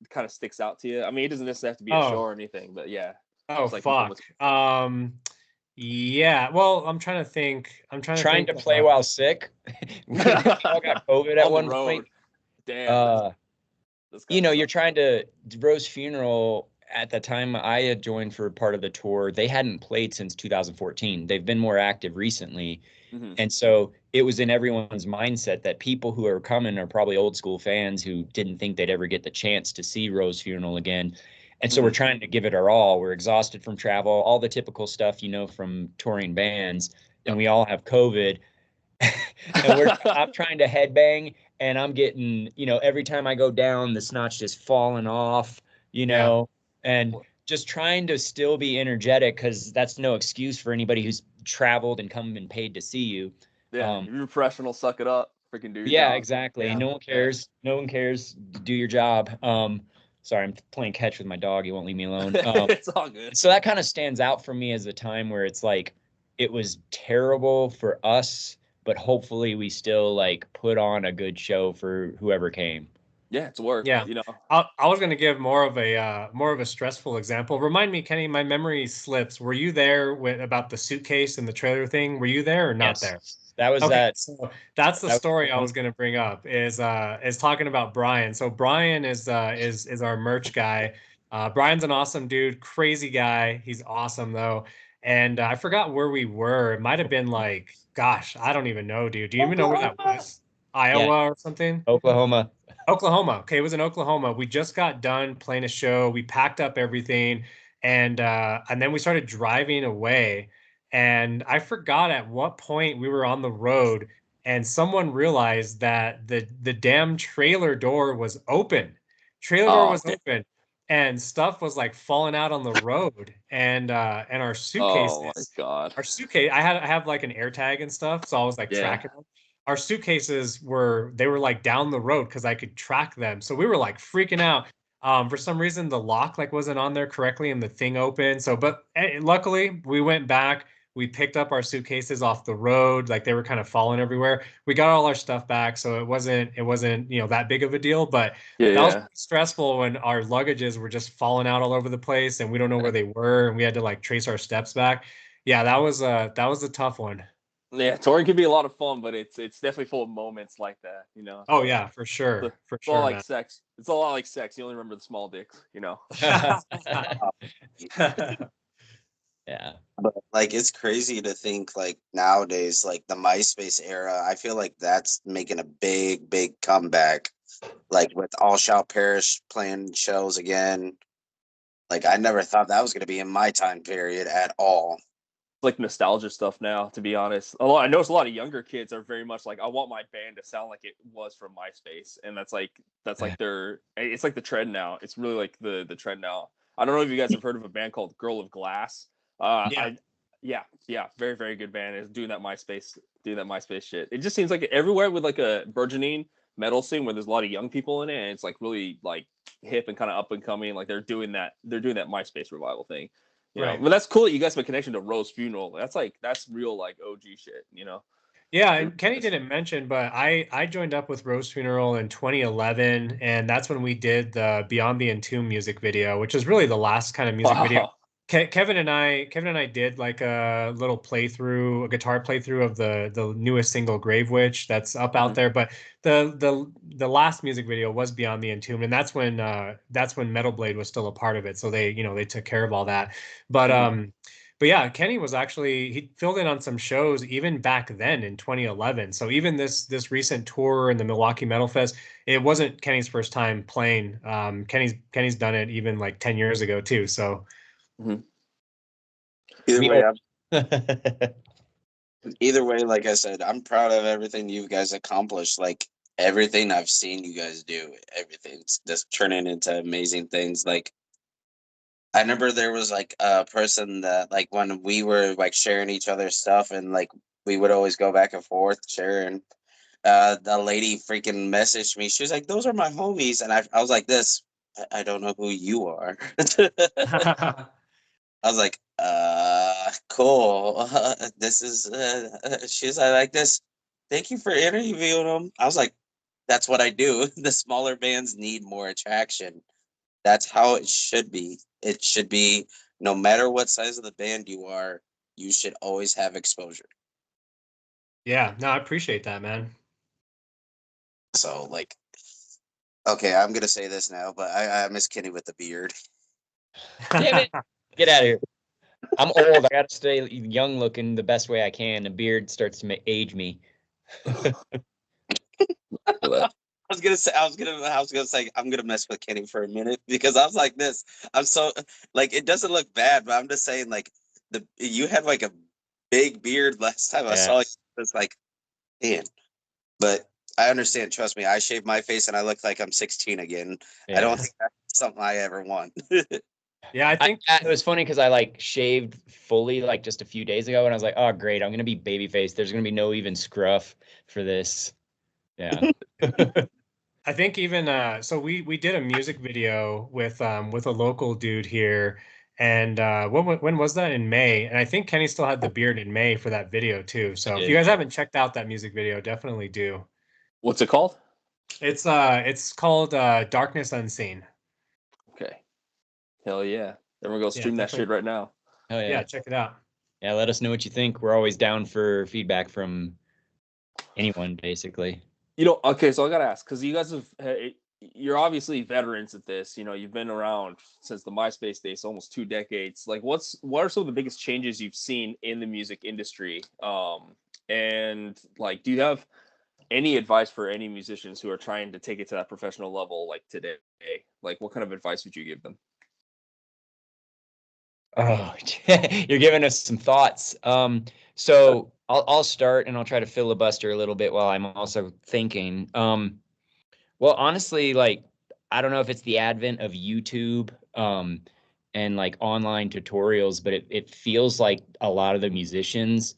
kind of sticks out to you? I mean, it doesn't necessarily have to be a show or anything, but yeah. Oh like fuck. Yeah. Well, I'm trying to think. Trying to play while sick. We all got COVID at one point. Damn. You're trying to Rose Funeral at the time I had joined for part of the tour. They hadn't played since 2014. They've been more active recently. Mm-hmm. And so it was in everyone's mindset that people who are coming are probably old school fans who didn't think they'd ever get the chance to see Rose Funeral again. And so we're trying to give it our all. We're exhausted from travel, all the typical stuff, from touring bands, and we all have COVID. And I'm trying to headbang and I'm getting, every time I go down, the snot's just falling off, and just trying to still be energetic because that's no excuse for anybody who's traveled and come and paid to see you. Yeah, if you're professional, suck it up. Freaking do your job. Yeah, exactly. Yeah. No one cares. No one cares. Do your job. Sorry, I'm playing catch with my dog. He won't leave me alone. It's all good. So that kind of stands out for me as a time where it's like, it was terrible for us, but hopefully we still like put on a good show for whoever came. Yeah, it's work. Yeah. You know. I was going to give more of a stressful example. Remind me, Kenny, my memory slips. Were you there about the suitcase and the trailer thing? Were you there or not there? Yes, that was Okay, that. so that's the That story I was was going to bring up is talking about Brian. So Brian is our merch guy. Brian's an awesome dude, crazy guy. He's awesome though. And I forgot where we were. It might have been like, gosh, I don't even know, dude. Do you even know where that was? Iowa or something? Oklahoma. Oklahoma. Okay, it was in Oklahoma. We just got done playing a show. We packed up everything, and then we started driving away. And I forgot at what point we were on the road, and someone realized that the damn trailer door was open. Trailer door Oh, was open, and stuff was like falling out on the road, and our oh my suitcases. God. Our suitcase. I have like an air tag and stuff, so I was like Yeah. tracking them. Our suitcases were like down the road because I could track them. So we were like freaking out. For some reason the lock like wasn't on there correctly and the thing opened. So but luckily we went back. We picked up our suitcases off the road, like they were kind of falling everywhere. We got all our stuff back, so it wasn't that big of a deal. But Yeah, that was yeah. stressful when our luggages were just falling out all over the place and we don't know where they were and we had to like trace our steps back. Yeah, that was a tough one. Yeah, touring can be a lot of fun, but it's definitely full of moments like that, you know. Oh So yeah, for sure. For it's all sure, like man. sex. It's a lot like sex. You only remember the small dicks, you know. Yeah. But like it's crazy to think like nowadays, like the MySpace era, I feel like that's making a big comeback. Like with All Shall Perish playing shows again. Like I never thought that was gonna be in my time period at all. Like nostalgia stuff now, to be honest. I notice a lot of younger kids are very much like, I want my band to sound like it was from MySpace, and that's like it's like the trend now. It's really like the trend now. I don't know if you guys have heard of a band called Girl of Glass. Yeah. Yeah, very very good band. Is doing that MySpace shit. It just seems like everywhere with like a burgeoning metal scene where there's a lot of young people in it, and it's like really like hip and kind of up and coming. Like they're doing that MySpace revival thing. Right. But that's cool that you guys have a connection to Rose Funeral. That's real like OG shit, you know. Yeah, and Kenny didn't mention, but I joined up with Rose Funeral in 2011, and that's when we did the Beyond the Entomb music video, which is really the last kind of music video. Wow. Kevin and I did like a little playthrough, a guitar playthrough of the newest single Grave Witch that's up out Mhm. there. But the last music video was Beyond the Entombed, and that's when Metal Blade was still a part of it. So they took care of all that. But Mhm. but yeah, Kenny was actually he filled in on some shows even back then in 2011. So even this recent tour in the Milwaukee Metal Fest, it wasn't Kenny's first time playing. Kenny's done it even like 10 years ago too. So Mhm. Either We way, all- like I said, I'm proud of everything you guys accomplished. Like everything I've seen you guys do, everything's just turning into amazing things. Like I remember there was like a person that like when we were like sharing each other's stuff and like we would always go back and forth sharing. The lady freaking messaged me. She was like, "Those are my homies," and I was like, "This, I don't know who you are." I was like, cool. This is, she was like this. Thank you for interviewing them. I was like, that's what I do. The smaller bands need more attraction. That's how it should be. It should be no matter what size of the band you are, you should always have exposure. yeah, no, I appreciate that, man. So, like, okay, I'm going to say this now, but I miss Kenny with the beard. Damn it. Get out of here. I'm old. I got to stay young looking the best way I can. The beard starts to age me. I was gonna say, I'm gonna mess with Kenny for a minute because I was like this. I'm so like, it doesn't look bad, but I'm just saying, like, you had like a big beard last time I saw you. Yes. It's like, man, but I understand. Trust me, I shaved my face and I look like I'm 16 again. I don't Yes. think that's something I ever want. Yeah, I think It was funny because I like shaved fully like just a few days ago, and I was like, "Oh, great! I'm gonna be babyface. There's gonna be no even scruff for this." Yeah. I think even so we did a music video with a local dude here, and when was that? In May. And I think Kenny still had the beard in May for that video too. So if you guys haven't checked out that music video, definitely do. What's it called? It's called Darkness Unseen. Okay. Hell yeah. Then we're gonna Yeah, stream that definitely. shit right now. Oh Yeah, yeah. check it out. Yeah, let us know what you think. We're always down for feedback from anyone, basically. Okay, so I gotta ask, because you guys you're obviously veterans at this. You've been around since the MySpace days, so almost 2 decades. Like, what are some of the biggest changes you've seen in the music industry? And like, do you have any advice for any musicians who are trying to take it to that professional level, like today? Like, what kind of advice would you give them? Oh, you're giving us some thoughts. So I'll start and I'll try to filibuster a little bit while I'm also thinking. Well, honestly, like I don't know if it's the advent of YouTube, and like online tutorials, but it feels like a lot of the musicians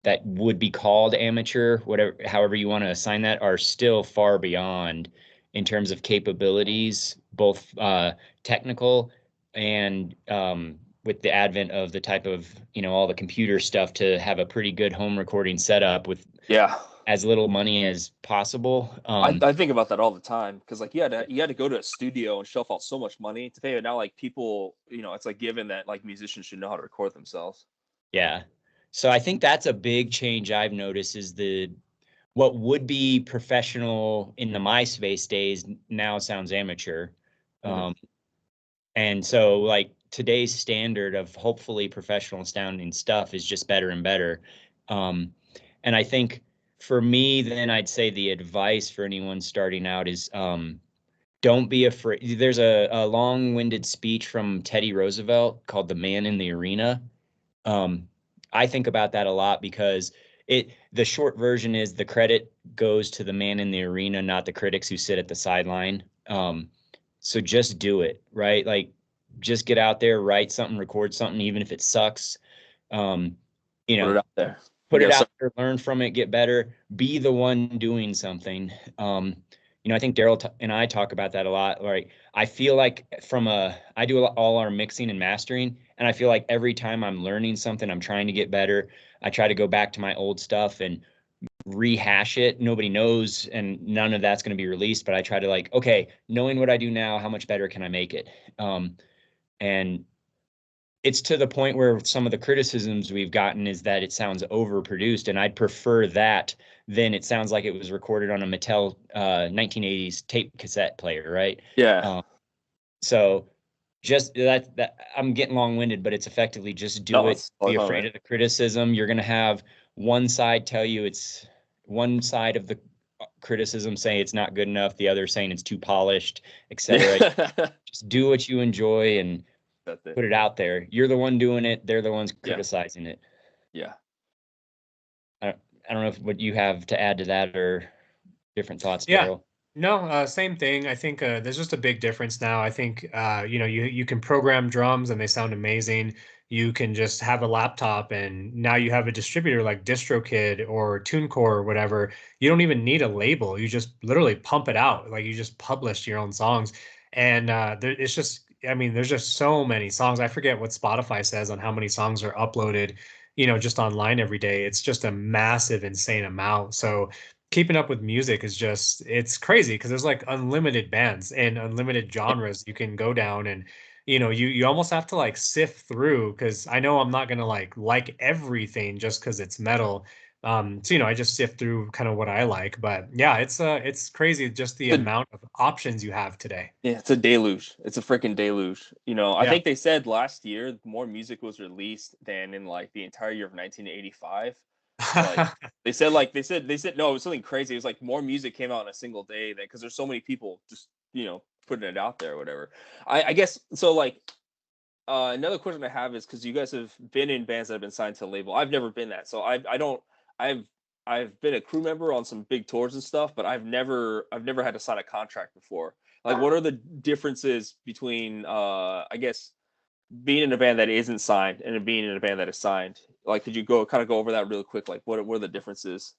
that would be called amateur, whatever, however you want to assign that, are still far beyond in terms of capabilities, both technical and with the advent of the type of, all the computer stuff to have a pretty good home recording setup with Yeah. as little money as possible. I think about that all the time, because like you had to go to a studio and shelf out so much money to pay it. Now like people, it's like given that like musicians should know how to record themselves. Yeah. So I think that's a big change I've noticed is what would be professional in the MySpace days now sounds amateur. Mhm. And so like today's standard of hopefully professional sounding stuff is just better and better. Um, and I think for me, then I'd say the advice for anyone starting out is don't be afraid. There's a long-winded speech from Teddy Roosevelt called The Man in the Arena. Um, I think about that a lot because the short version is the credit goes to the man in the arena, not the critics who sit at the sideline. So just do it, right? Like just get out there, write something, record something, even if it sucks. Um, you Put know, it out there. put You it gotta out there, learn from it, get better, be the one doing something. I think Daryl and I talk about that a lot. Like, I feel like I do all our mixing and mastering, and I feel like every time I'm learning something, I'm trying to get better. I try to go back to my old stuff and rehash it. Nobody knows, and none of that's going to be released. But I try to like, okay, knowing what I do now, how much better can I make it? And it's to the point where some of the criticisms we've gotten is that it sounds overproduced, and I'd prefer that than it sounds like it was recorded on a Mattel 1980s tape cassette player, right? Yeah. So just that I'm getting long-winded, but it's effectively just do No, it. it's Be totally fine, afraid man. of the criticism. You're gonna have one side tell you it's one side of the criticism saying it's not good enough, the other saying it's too polished, etc. Yeah. Just do what you enjoy and That's it. put it out there. You're the one doing it. They're the ones Yeah. criticizing it. Yeah. I don't know what you have to add to that or different thoughts, Yeah. Daryl. No, same thing. I think there's just a big difference now. I think you can program drums and they sound amazing. You can just have a laptop and now you have a distributor like DistroKid or TuneCore or whatever. You don't even need a label. You just literally pump it out. Like you just publish your own songs. And it's just, I mean, there's just so many songs. I forget what Spotify says on how many songs are uploaded, just online every day. It's just a massive, insane amount. So keeping up with music is just it's crazy because there's like unlimited bands and unlimited genres you can go down and you almost have to like sift through because I know I'm not gonna like everything just because it's metal. So I just sift through kind of what I like, but yeah, it's crazy just the The amount of options you have today. Yeah, it's a deluge. It's a freaking deluge. I Yeah. think they said last year more music was released than in like the entire year of 1985. Like they said no, it was something crazy. It was like more music came out in a single day than because there's so many people just putting it out there or whatever. I guess so. Like another question I have is because you guys have been in bands that have been signed to a label. I've never been that, so I don't. I've I've been a crew member on some big tours and stuff, but I've never had to sign a contract before. Like, what are the differences between I guess being in a band that isn't signed and being in a band that is signed? Like, could you go over that real quick? Like, what are the differences?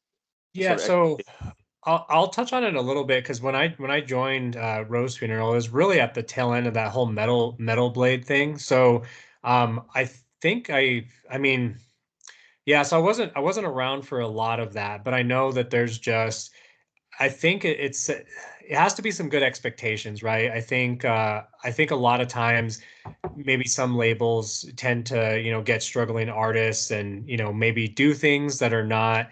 Just Yeah, sort of so I'll touch on it a little bit because when I joined Rose Funeral, it was really at the tail end of that whole metal blade thing. So I think I mean, yeah, so I wasn't around for a lot of that, but I know that there's just I think it has to be some good expectations, right? I think a lot of times maybe some labels tend to, get struggling artists and, maybe do things that are not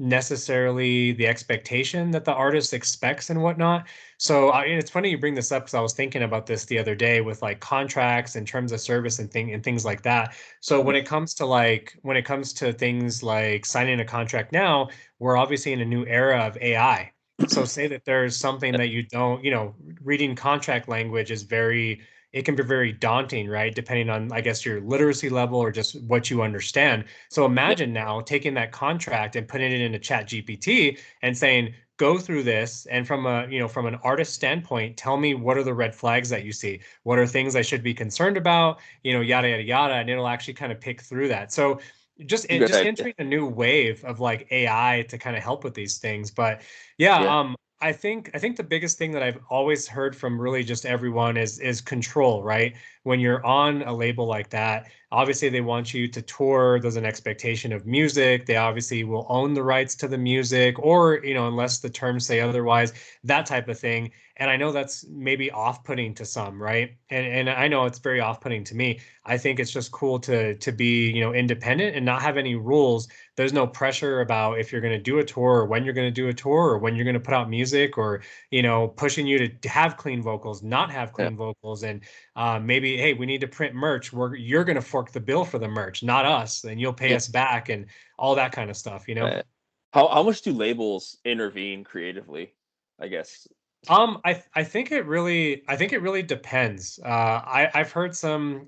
necessarily the expectation that the artist expects and whatnot. So it's funny you bring this up because I was thinking about this the other day with like contracts and terms of service and things like that. So when it comes to things like signing a contract now, we're obviously in a new era of AI. So say that there's something that you don't, reading contract language is it can be very daunting, right? Depending on, I guess, your literacy level or just what you understand. So imagine now taking that contract and putting it into Chat GPT and saying, go through this. And from an artist standpoint, tell me what are the red flags that you see? What are things I should be concerned about? Yada, yada, yada. And it'll actually kind of pick through that. So Good idea. entering a new wave of like AI to kind of help with these things. But yeah, Yeah. I think the biggest thing that I've always heard from really just everyone is control, right? When you're on a label like that, obviously they want you to tour. There's an expectation of music. They obviously will own the rights to the music, or unless the terms say otherwise, that type of thing. And I know that's maybe off-putting to some, right? And I know it's very off-putting to me. I think it's just cool to be, independent and not have any rules. There's no pressure about if you're going to do a tour or when you're going to do a tour or when you're going to put out music or, pushing you to have clean vocals, not have Yeah. clean vocals. And maybe, hey, we need to print merch. You're going to fork the bill for the merch, not us. And you'll pay Yeah. us back and all that kind of stuff, Right. How much do labels intervene creatively? I guess. I think it really depends. I've heard some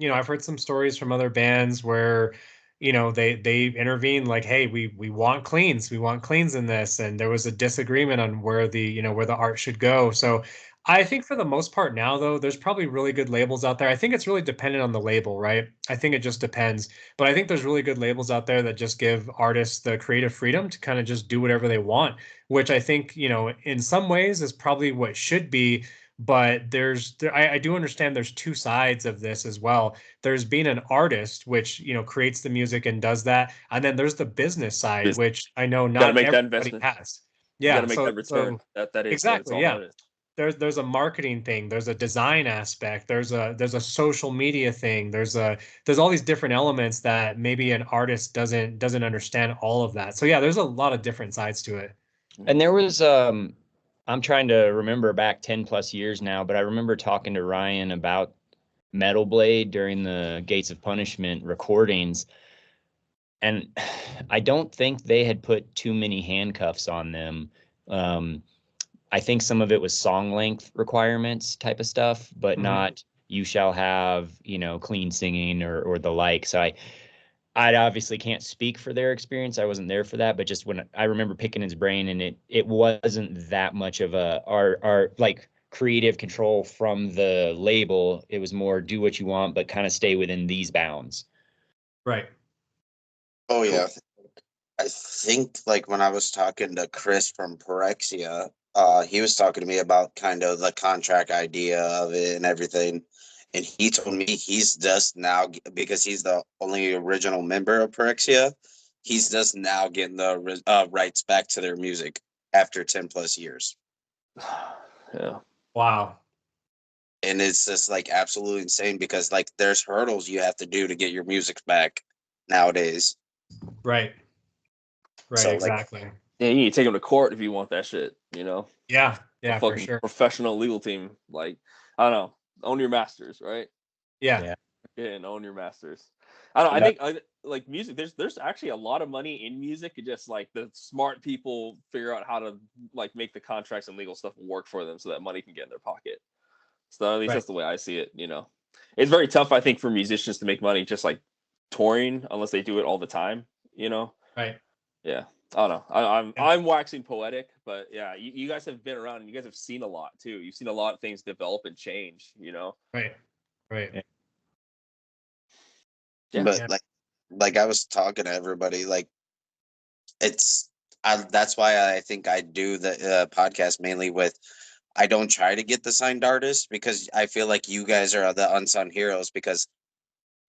stories from other bands where, they intervene like, hey, we want cleans in this, and there was a disagreement on where the art should go. So I think for the most part now, though, there's probably really good labels out there. I think it's really dependent on the label, right? I think it just depends. But I think there's really good labels out there that just give artists the creative freedom to kind of just do whatever they want, which I think, in some ways is probably what should be. But I do understand there's two sides of this as well. There's being an artist, which, creates the music and does that. And then there's the business side, which I know Got to not make that everybody investment. has. You got Yeah. to make that return. That is what it's Exactly. all Yeah. about. There's a marketing thing, there's a design aspect, there's a social media thing, there's all these different elements that maybe an artist doesn't understand all of that. So yeah, there's a lot of different sides to it. And there was I'm trying to remember back 10 plus years now, but I remember talking to Ryan about Metal Blade during the Gates of Punishment recordings. And I don't think they had put too many handcuffs on them. I think some of it was song length requirements type of stuff, but not you shall have, clean singing or the like. So I obviously can't speak for their experience. I wasn't there for that, but just when I remember picking his brain, and it wasn't that much of our like creative control from the label. It was more do what you want, but kind of stay within these bounds. Right. Oh yeah. I think like when I was talking to Chris from Pyrexia, he was talking to me about kind of the contract idea of it and everything. And he told me he's just now, because he's the only original member of Pyrexia, he's just now getting the rights back to their music after 10 plus years. Yeah. Wow. And it's just like absolutely insane because like there's hurdles you have to do to get your music back nowadays. Right. Right. So, like, exactly. Yeah, you need to take them to court if you want that shit. Yeah. Yeah. A For fucking sure. professional legal team. Like, I don't know, own your masters, right? Yeah. Yeah, and own your masters. I don't know. Yeah. I think like music. There's actually a lot of money in music. It just like the smart people figure out how to like make the contracts and legal stuff work for them so that money can get in their pocket. So at least Right. that's the way I see it. It's very tough, I think, for musicians to make money just like touring unless they do it all the time. Right. Yeah. I don't know. I'm waxing poetic, but yeah, you guys have been around and you guys have seen a lot too. You've seen a lot of things develop and change. Right. Right. Yeah. But like I was talking to everybody, like that's why I think I do the podcast mainly with. I don't try to get the signed artists because I feel like you guys are the unsung heroes because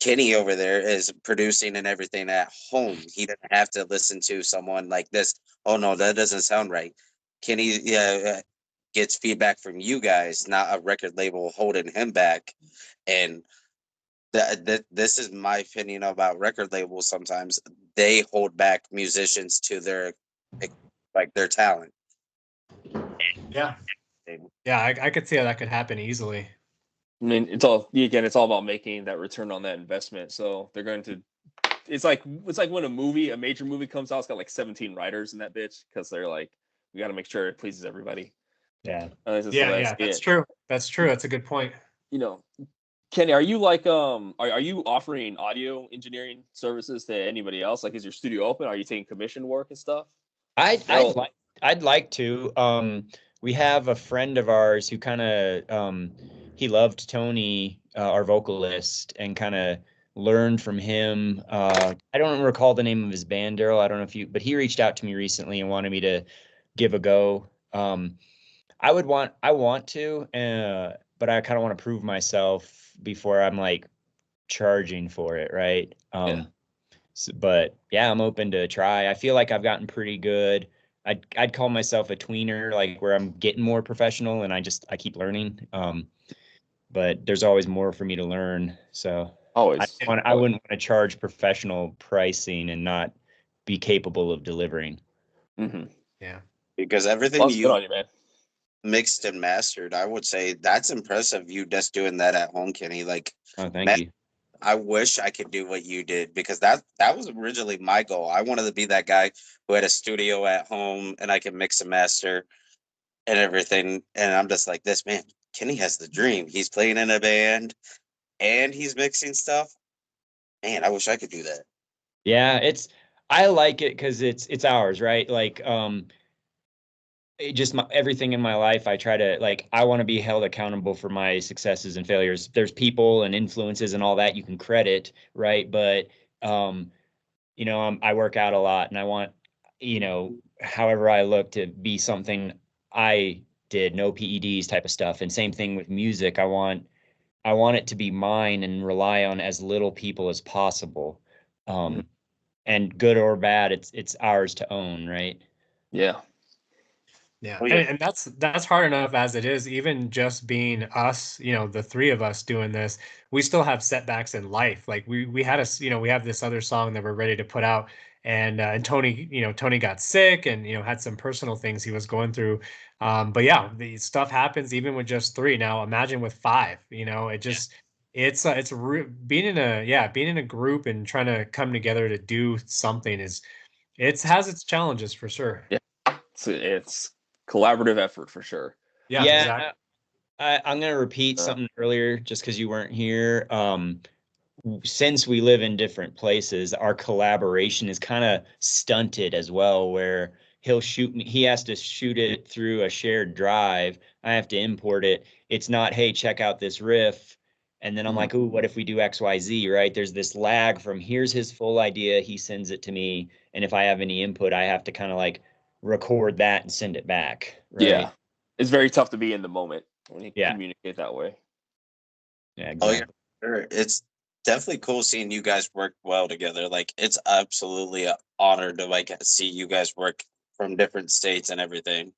Kenny over there is producing and everything at home. He doesn't have to listen to someone like this. Oh no, that doesn't sound right. Kenny gets feedback from you guys, not a record label holding him back. And this is my opinion about record labels. Sometimes they hold back musicians to their talent. Yeah. Yeah, I could see how that could happen easily. I mean, it's all about making that return on that investment. So they're going to. It's like when a major movie comes out, it's got like 17 writers in that bitch because they're like, we got to make sure it pleases everybody. Yeah. That's true. That's true. That's a good point. You know, Kenny, are you like are you offering audio engineering services to anybody else? Like, is your studio open? Are you taking commission work and stuff? I'd like to. We have a friend of ours who kind of he loved Tony, our vocalist, and kind of learned from him. I don't recall the name of his band, Daryl. I don't know if you, but he reached out to me recently and wanted me to give a go. I want to, but I kind of want to prove myself before I'm like charging for it, right? Yeah. But yeah, I'm open to try. I feel like I've gotten pretty good. I'd call myself a tweener, like where I'm getting more professional and I keep learning. But there's always more for me to learn. So Always. I wouldn't want to charge professional pricing and not be capable of delivering. Mm-hmm. Yeah. Because everything Well, good you on you, man. mixed and mastered, I would say that's impressive. You just doing that at home, Kenny. Like, Oh, thank you. I wish I could do what you did, because that was originally my goal. I wanted to be that guy who had a studio at home and I could mix and master and everything. And I'm just like, this man, Kenny has the dream. He's playing in a band and he's mixing stuff. Man, I wish I could do that. Yeah, I like it because it's ours, right? Like everything in my life, I try to like, I want to be held accountable for my successes and failures. There's people and influences and all that you can credit, right? But I work out a lot and I want, however I look, to be something I did, no PEDs type of stuff. And same thing with music. I want it to be mine and rely on as little people as possible. And good or bad, it's ours to own, right? Yeah. Yeah. Oh, yeah. And that's hard enough as it is. Even just being us, the three of us doing this, we still have setbacks in life. Like we had we have this other song that we're ready to put out, and Tony got sick and had some personal things he was going through. But yeah, the stuff happens even with just three. Now imagine with five. It just being in a group and trying to come together to do something has its challenges for sure. Yeah. It's collaborative effort for sure. Yeah, exactly. I'm going to repeat something earlier just because you weren't here. Since we live in different places, our collaboration is kind of stunted as well, where he has to shoot it through a shared drive. I have to import it. It's not, hey, check out this riff. And then I'm like, ooh, what if we do XYZ, right? There's this lag from here's his full idea. He sends it to me. And if I have any input, I have to kind of like record that and send it back. Right? Yeah. It's very tough to be in the moment when you communicate that way. Yeah, exactly. Oh, yeah, sure. It's definitely cool seeing you guys work well together. Like, it's absolutely an honor to see you guys work from different states and everything.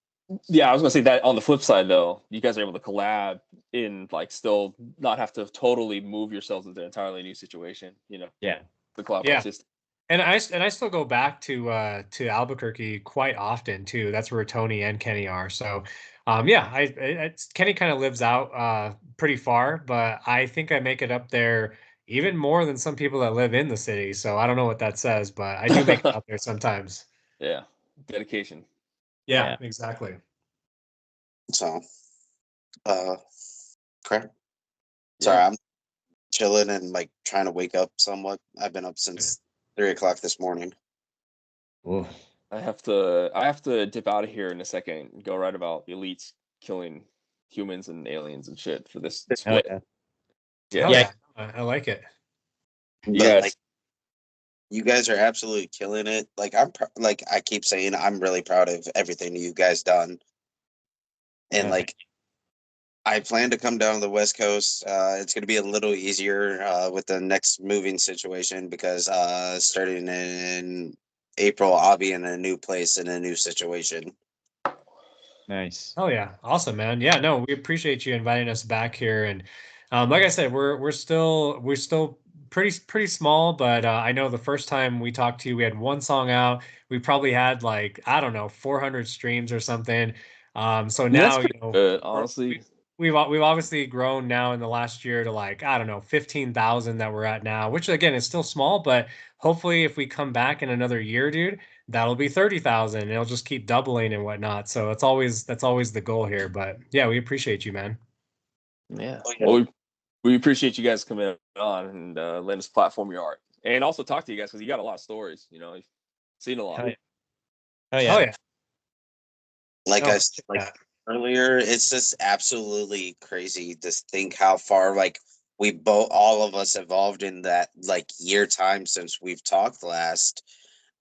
Yeah, I was gonna say that on the flip side though, you guys are able to collab in still not have to totally move yourselves into an entirely new situation. Yeah. The collab system. And I still go back to Albuquerque quite often too. That's where Tony and Kenny are. So, Kenny kind of lives out pretty far, but I think I make it up there even more than some people that live in the city. So I don't know what that says, but I do make it out there sometimes. Yeah, dedication. Yeah, exactly. So, crap. Sorry, I'm chilling and trying to wake up somewhat. I've been up since 3:00 this morning. Ooh. I have to dip out of here in a second and go right about elites killing humans and aliens and shit for this split. Yeah. I like it. You guys are absolutely killing it. I keep saying, I'm really proud of everything you guys done. And I plan to come down to the West Coast. It's going to be a little easier with the next moving situation because starting in April, I'll be in a new place in a new situation. Nice. Oh yeah, awesome, man. Yeah, no, we appreciate you inviting us back here, and like I said, we're still pretty small, but I know the first time we talked to you, we had one song out. We probably had like I don't know 400 streams or something. So I mean, that's now pretty good, honestly. we've obviously grown now in the last year to like I don't know 15,000 that we're at now, which again is still small, but hopefully if we come back in another year, dude, that'll be 30,000. It'll just keep doubling and whatnot. So that's always the goal here. But yeah, we appreciate you, man. Yeah. Oh, yeah. Well, we appreciate you guys coming on and letting us platform your art, and also talk to you guys because you got a lot of stories. You know, you've seen a lot. Hell yeah. Oh yeah. Oh yeah. Like No, I for said, sure. earlier, it's just absolutely crazy to think how far like we both all of us evolved in that like year time since we've talked last.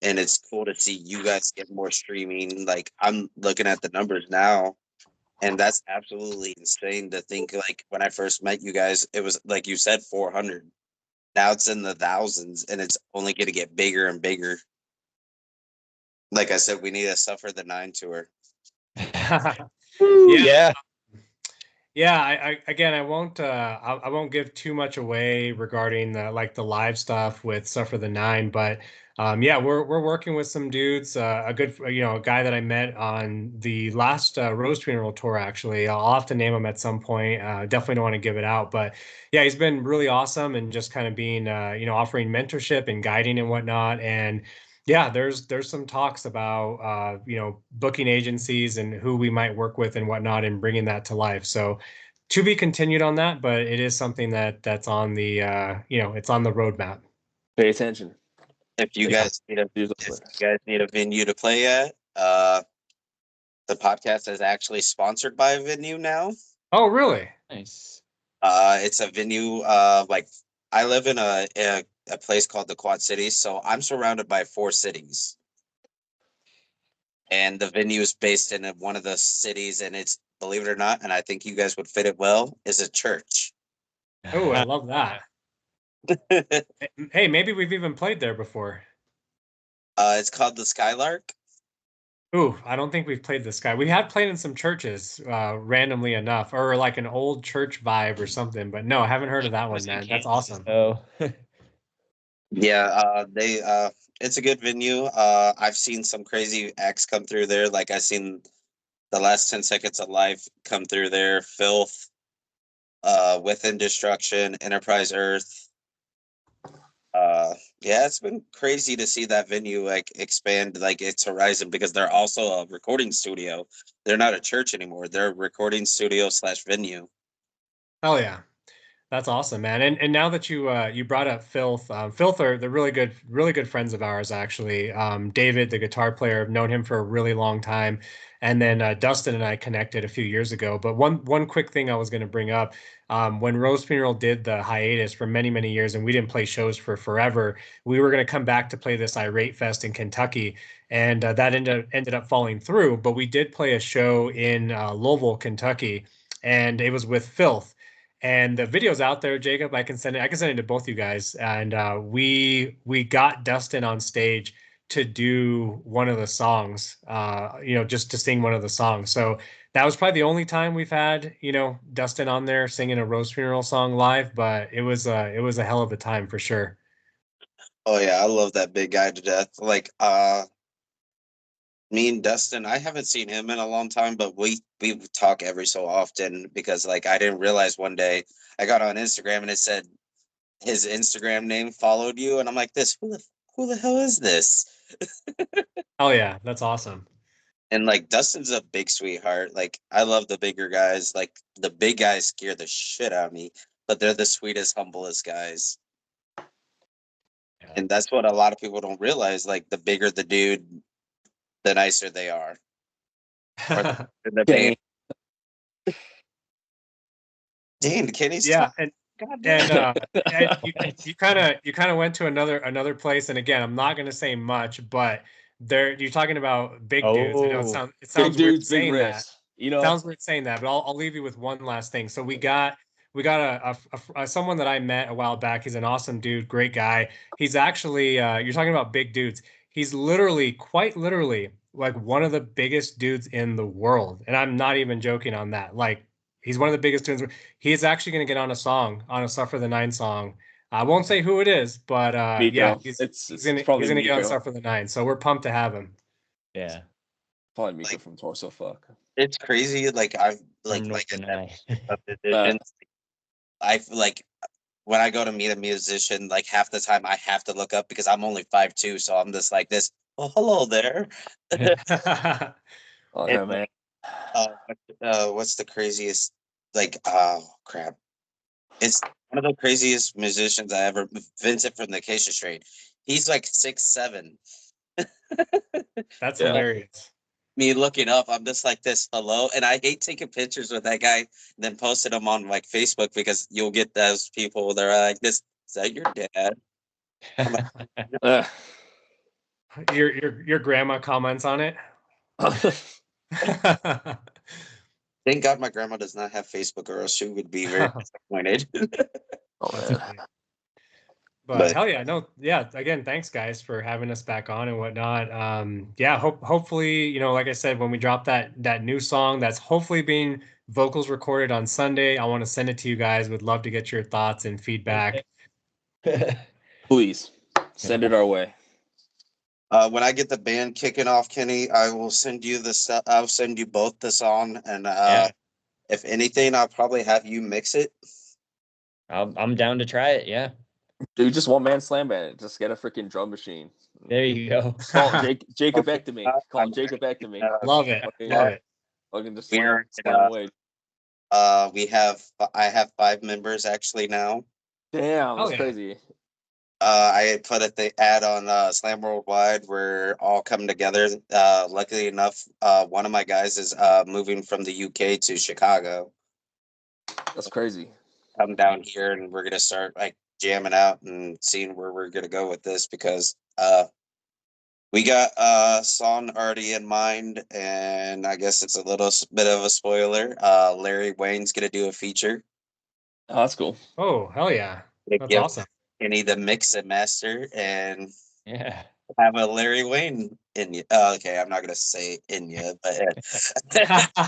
And it's cool to see you guys get more streaming. Like I'm looking at the numbers now, and that's absolutely insane to think like when I first met you guys, it was like you said 400. Now it's in the thousands and it's only going to get bigger and bigger. Like I said, we need to suffer the 9 tour. Yeah. Yeah. Yeah, I again, I won't give too much away regarding the like the live stuff with Suffer the Nine, but yeah, we're working with some dudes, a good a guy that I met on the last Rose Funeral tour. Actually, I'll have to name him at some point. Definitely don't want to give it out, but yeah, he's been really awesome and just kind of being offering mentorship and guiding and whatnot, and yeah, there's some talks about booking agencies and who we might work with and whatnot and bringing that to life. So to be continued on that, but it is something that's on the it's on the roadmap. Pay attention. If you Yeah. guys need a venue to play at, the podcast is actually sponsored by a venue now. Oh, really? Nice. It's a venue. Like I live in a place called the Quad Cities, so I'm surrounded by 4 cities, and the venue is based in one of the cities, and it's believe it or not, and I think you guys would fit it well, is a church. Oh, I love that. Hey, maybe we've even played there before. It's called the Skylark. Ooh, I don't think we've played this guy. We have played in some churches, randomly enough, or like an old church vibe or something. But no, I haven't heard of that one, Was in man. That's Kansas, awesome. though. Yeah, they it's a good venue. I've seen some crazy acts come through there. Like I seen the last 10 seconds of life come through there. Filth, Within Destruction, Enterprise Earth. Yeah, it's been crazy to see that venue like expand like its horizon because they're also a recording studio. They're not a church anymore. They're a recording studio slash venue. Hell yeah. That's awesome, man. And now that you brought up Filth, Filth are they're really good friends of ours actually. David, the guitar player, I've known him for a really long time, and then Dustin and I connected a few years ago. But one quick thing I was going to bring up, when Rose Funeral did the hiatus for many years, and we didn't play shows for forever, we were going to come back to play this Irate Fest in Kentucky, and that ended up falling through. But we did play a show in Louisville, Kentucky, and it was with Filth. And the video's out there, Jacob. I can send it to both you guys. And we got Dustin on stage to do one of the songs, just to sing one of the songs. So that was probably the only time we've had, Dustin on there singing a Rose Funeral song live, but it was a hell of a time for sure. Oh yeah, I love that big guy to death. Like me and Dustin, I haven't seen him in a long time, but we talk every so often because like I didn't realize one day I got on Instagram and it said his Instagram name followed you, and I'm like, this who the hell is this? Oh yeah, that's awesome. And like Dustin's a big sweetheart. Like I love the bigger guys. Like the big guys scare the shit out of me, but they're the sweetest, humblest guys. Yeah. And that's what a lot of people don't realize. Like the bigger the dude, the nicer they are. Or the Dang. Dang, Kenny's Yeah, talking. God and damn. you kind of went to another place, and again, I'm not going to say much, but there you're talking about big dudes. I know Oh, it Big sounds weird dudes, big saying that. riffs. You know, Sounds weird saying that, but I'll leave you with one last thing. So we got someone that I met a while back. He's an awesome dude, great guy. He's actually you're talking about big dudes. He's literally, quite literally, like one of the biggest dudes in the world, and I'm not even joking on that. Like he's one of the biggest dudes. He's actually going to get on a song, on a Suffer the Nine song. I won't say who it is, but yeah, Mitro. he's It's gonna probably get on Mitro. Suffer the Nine. So we're pumped to have him. Yeah. Probably Mitro Like- from Torso Fuck. It's crazy. Like I've like From like I Northern said, Eye. musicians. I like when I go to meet a musician, like half the time I have to look up because I'm only 5'2", so I'm just like this. Oh, hello there. Oh And, yeah, man. what's the craziest? Like, oh crap! It's one of the craziest musicians I ever. Vincent from the Acacia Strain. He's like 6'7". That's Yeah. hilarious. Me looking up, I'm just like this. Hello, and I hate taking pictures with that guy, and then posting them on like Facebook because you'll get those people that are like, "This is that your dad?" Ugh. Your grandma comments on it. Thank God my grandma does not have Facebook, or else she would be very disappointed. Oh That's man. funny. But But- hell yeah, no, yeah. Again, thanks guys for having us back on and whatnot. Yeah, hopefully, you know, like I said, when we drop that new song that's hopefully being vocals recorded on Sunday, I want to send it to you guys. Would love to get your thoughts and feedback. Please send it our way. when I get the band kicking off, Kenny, I will send you the stuff. I'll send you both the song, and Yeah. if anything, I'll probably have you mix it. I'm down to try it. Yeah. Dude, just one man slam band. Just get a freaking drum machine. There you go. Call it Jacobectomy. Call it Jacobectomy. Love it, Okay, love it. Fucking just We're slam away. I have 5 members actually now. Damn, that's yeah. crazy. I put the ad on Slam Worldwide. We're all coming together. Luckily enough, one of my guys is moving from the UK to Chicago. That's crazy. Come down here, and we're gonna start like jamming out and seeing where we're gonna go with this because we got a song already in mind, and I guess it's a little bit of a spoiler. Larry Wayne's gonna do a feature. Oh, that's cool. Oh, hell yeah. To That's give awesome. Kenny the mix and master and Yeah. have a Larry Wayne in you. Okay, I'm not gonna say in you, but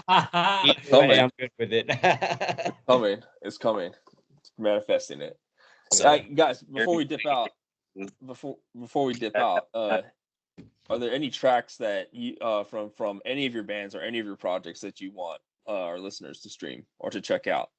Either Coming. way, I'm good with it. Coming. It's coming. Manifesting it. So- Guys, before we dip out, are there any tracks that you from any of your bands or any of your projects that you want our listeners to stream or to check out?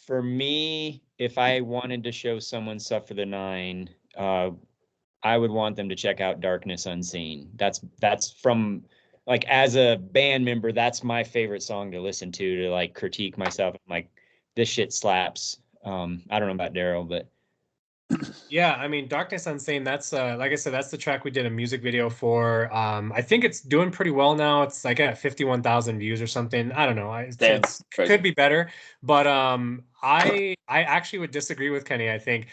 For me, if I wanted to show someone Suffer the Nine, I would want them to check out Darkness Unseen. That's from, like, as a band member, that's my favorite song to listen to like critique myself. I'm like, this shit slaps. I don't know about Daryl, but Yeah, I mean, Darkness Unseen, that's like I said, that's the track we did a music video for. I think it's doing pretty well now. It's like at 51,000 views or something. I don't know. Damn, It's crazy. could be better, but I actually would disagree with Kenny. I think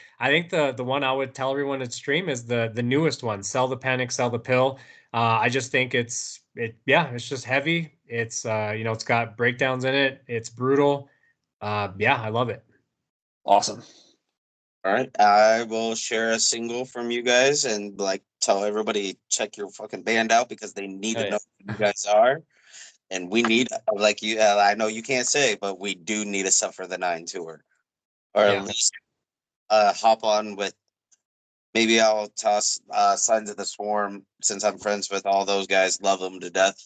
the one I would tell everyone to stream is the newest one, Sell the Panic, Sell the Pill. I just think it's just heavy. It's you know, it's got breakdowns in it. It's brutal. Yeah, I love it. Awesome. all right, I will share a single from you guys and like tell everybody check your fucking band out because they need Oh, to yeah. know who you guys are, and we need like you. I know you can't say, but we do need a Suffer the Nine tour, or Yeah. at least hop on with. Maybe I'll toss Signs of the Swarm since I'm friends with all those guys. Love them to death.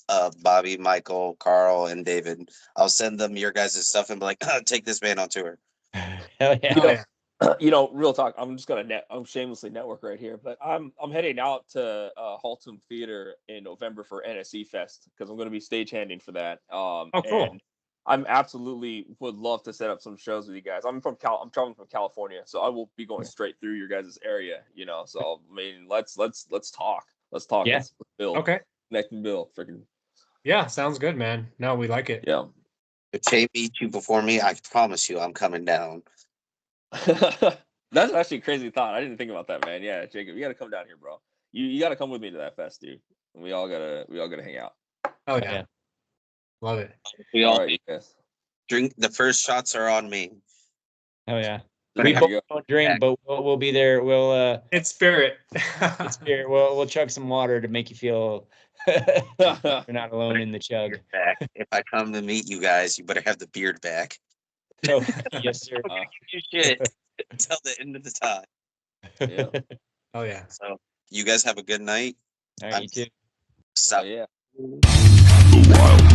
Bobby, Michael, Carl, and David. I'll send them your guys' stuff and be like, take this band on tour. hell yeah. Oh, yeah. You know, real talk. I'm just gonna I'm shamelessly network right here, but I'm heading out to Haltom Theater in November for NSE Fest because I'm gonna be stagehanding for that. Oh, cool. And I'm absolutely would love to set up some shows with you guys. I'm traveling from California, so I will be going straight through your guys' area. You know, so I mean, let's talk. Let's talk. Yeah. Let's build. Okay. Connect and build. Freaking Yeah, sounds good, man. No, we like it. yeah. If Che beat you before me, I promise you I'm coming down. That's actually a crazy thought. I didn't think about that, man. Yeah, Jacob, you gotta come down here, bro. You gotta come with me to that fest, dude. We all gotta hang out. Oh yeah. Yeah. Love it. We All all right, you guys. drink. The first shots are on me. Oh yeah. We There both you go. don't drink, but we'll be there. We'll It's spirit. it's here. We'll chug some water to make you feel you're not alone in the chug. Beard back. If I come to meet you guys, you better have the beard back. Oh, yes, sir. I'm gonna give you shit until the end of the time. Yeah. Oh yeah. So you guys have a good night. All right, you too. Oh, Stop. yeah. The Wild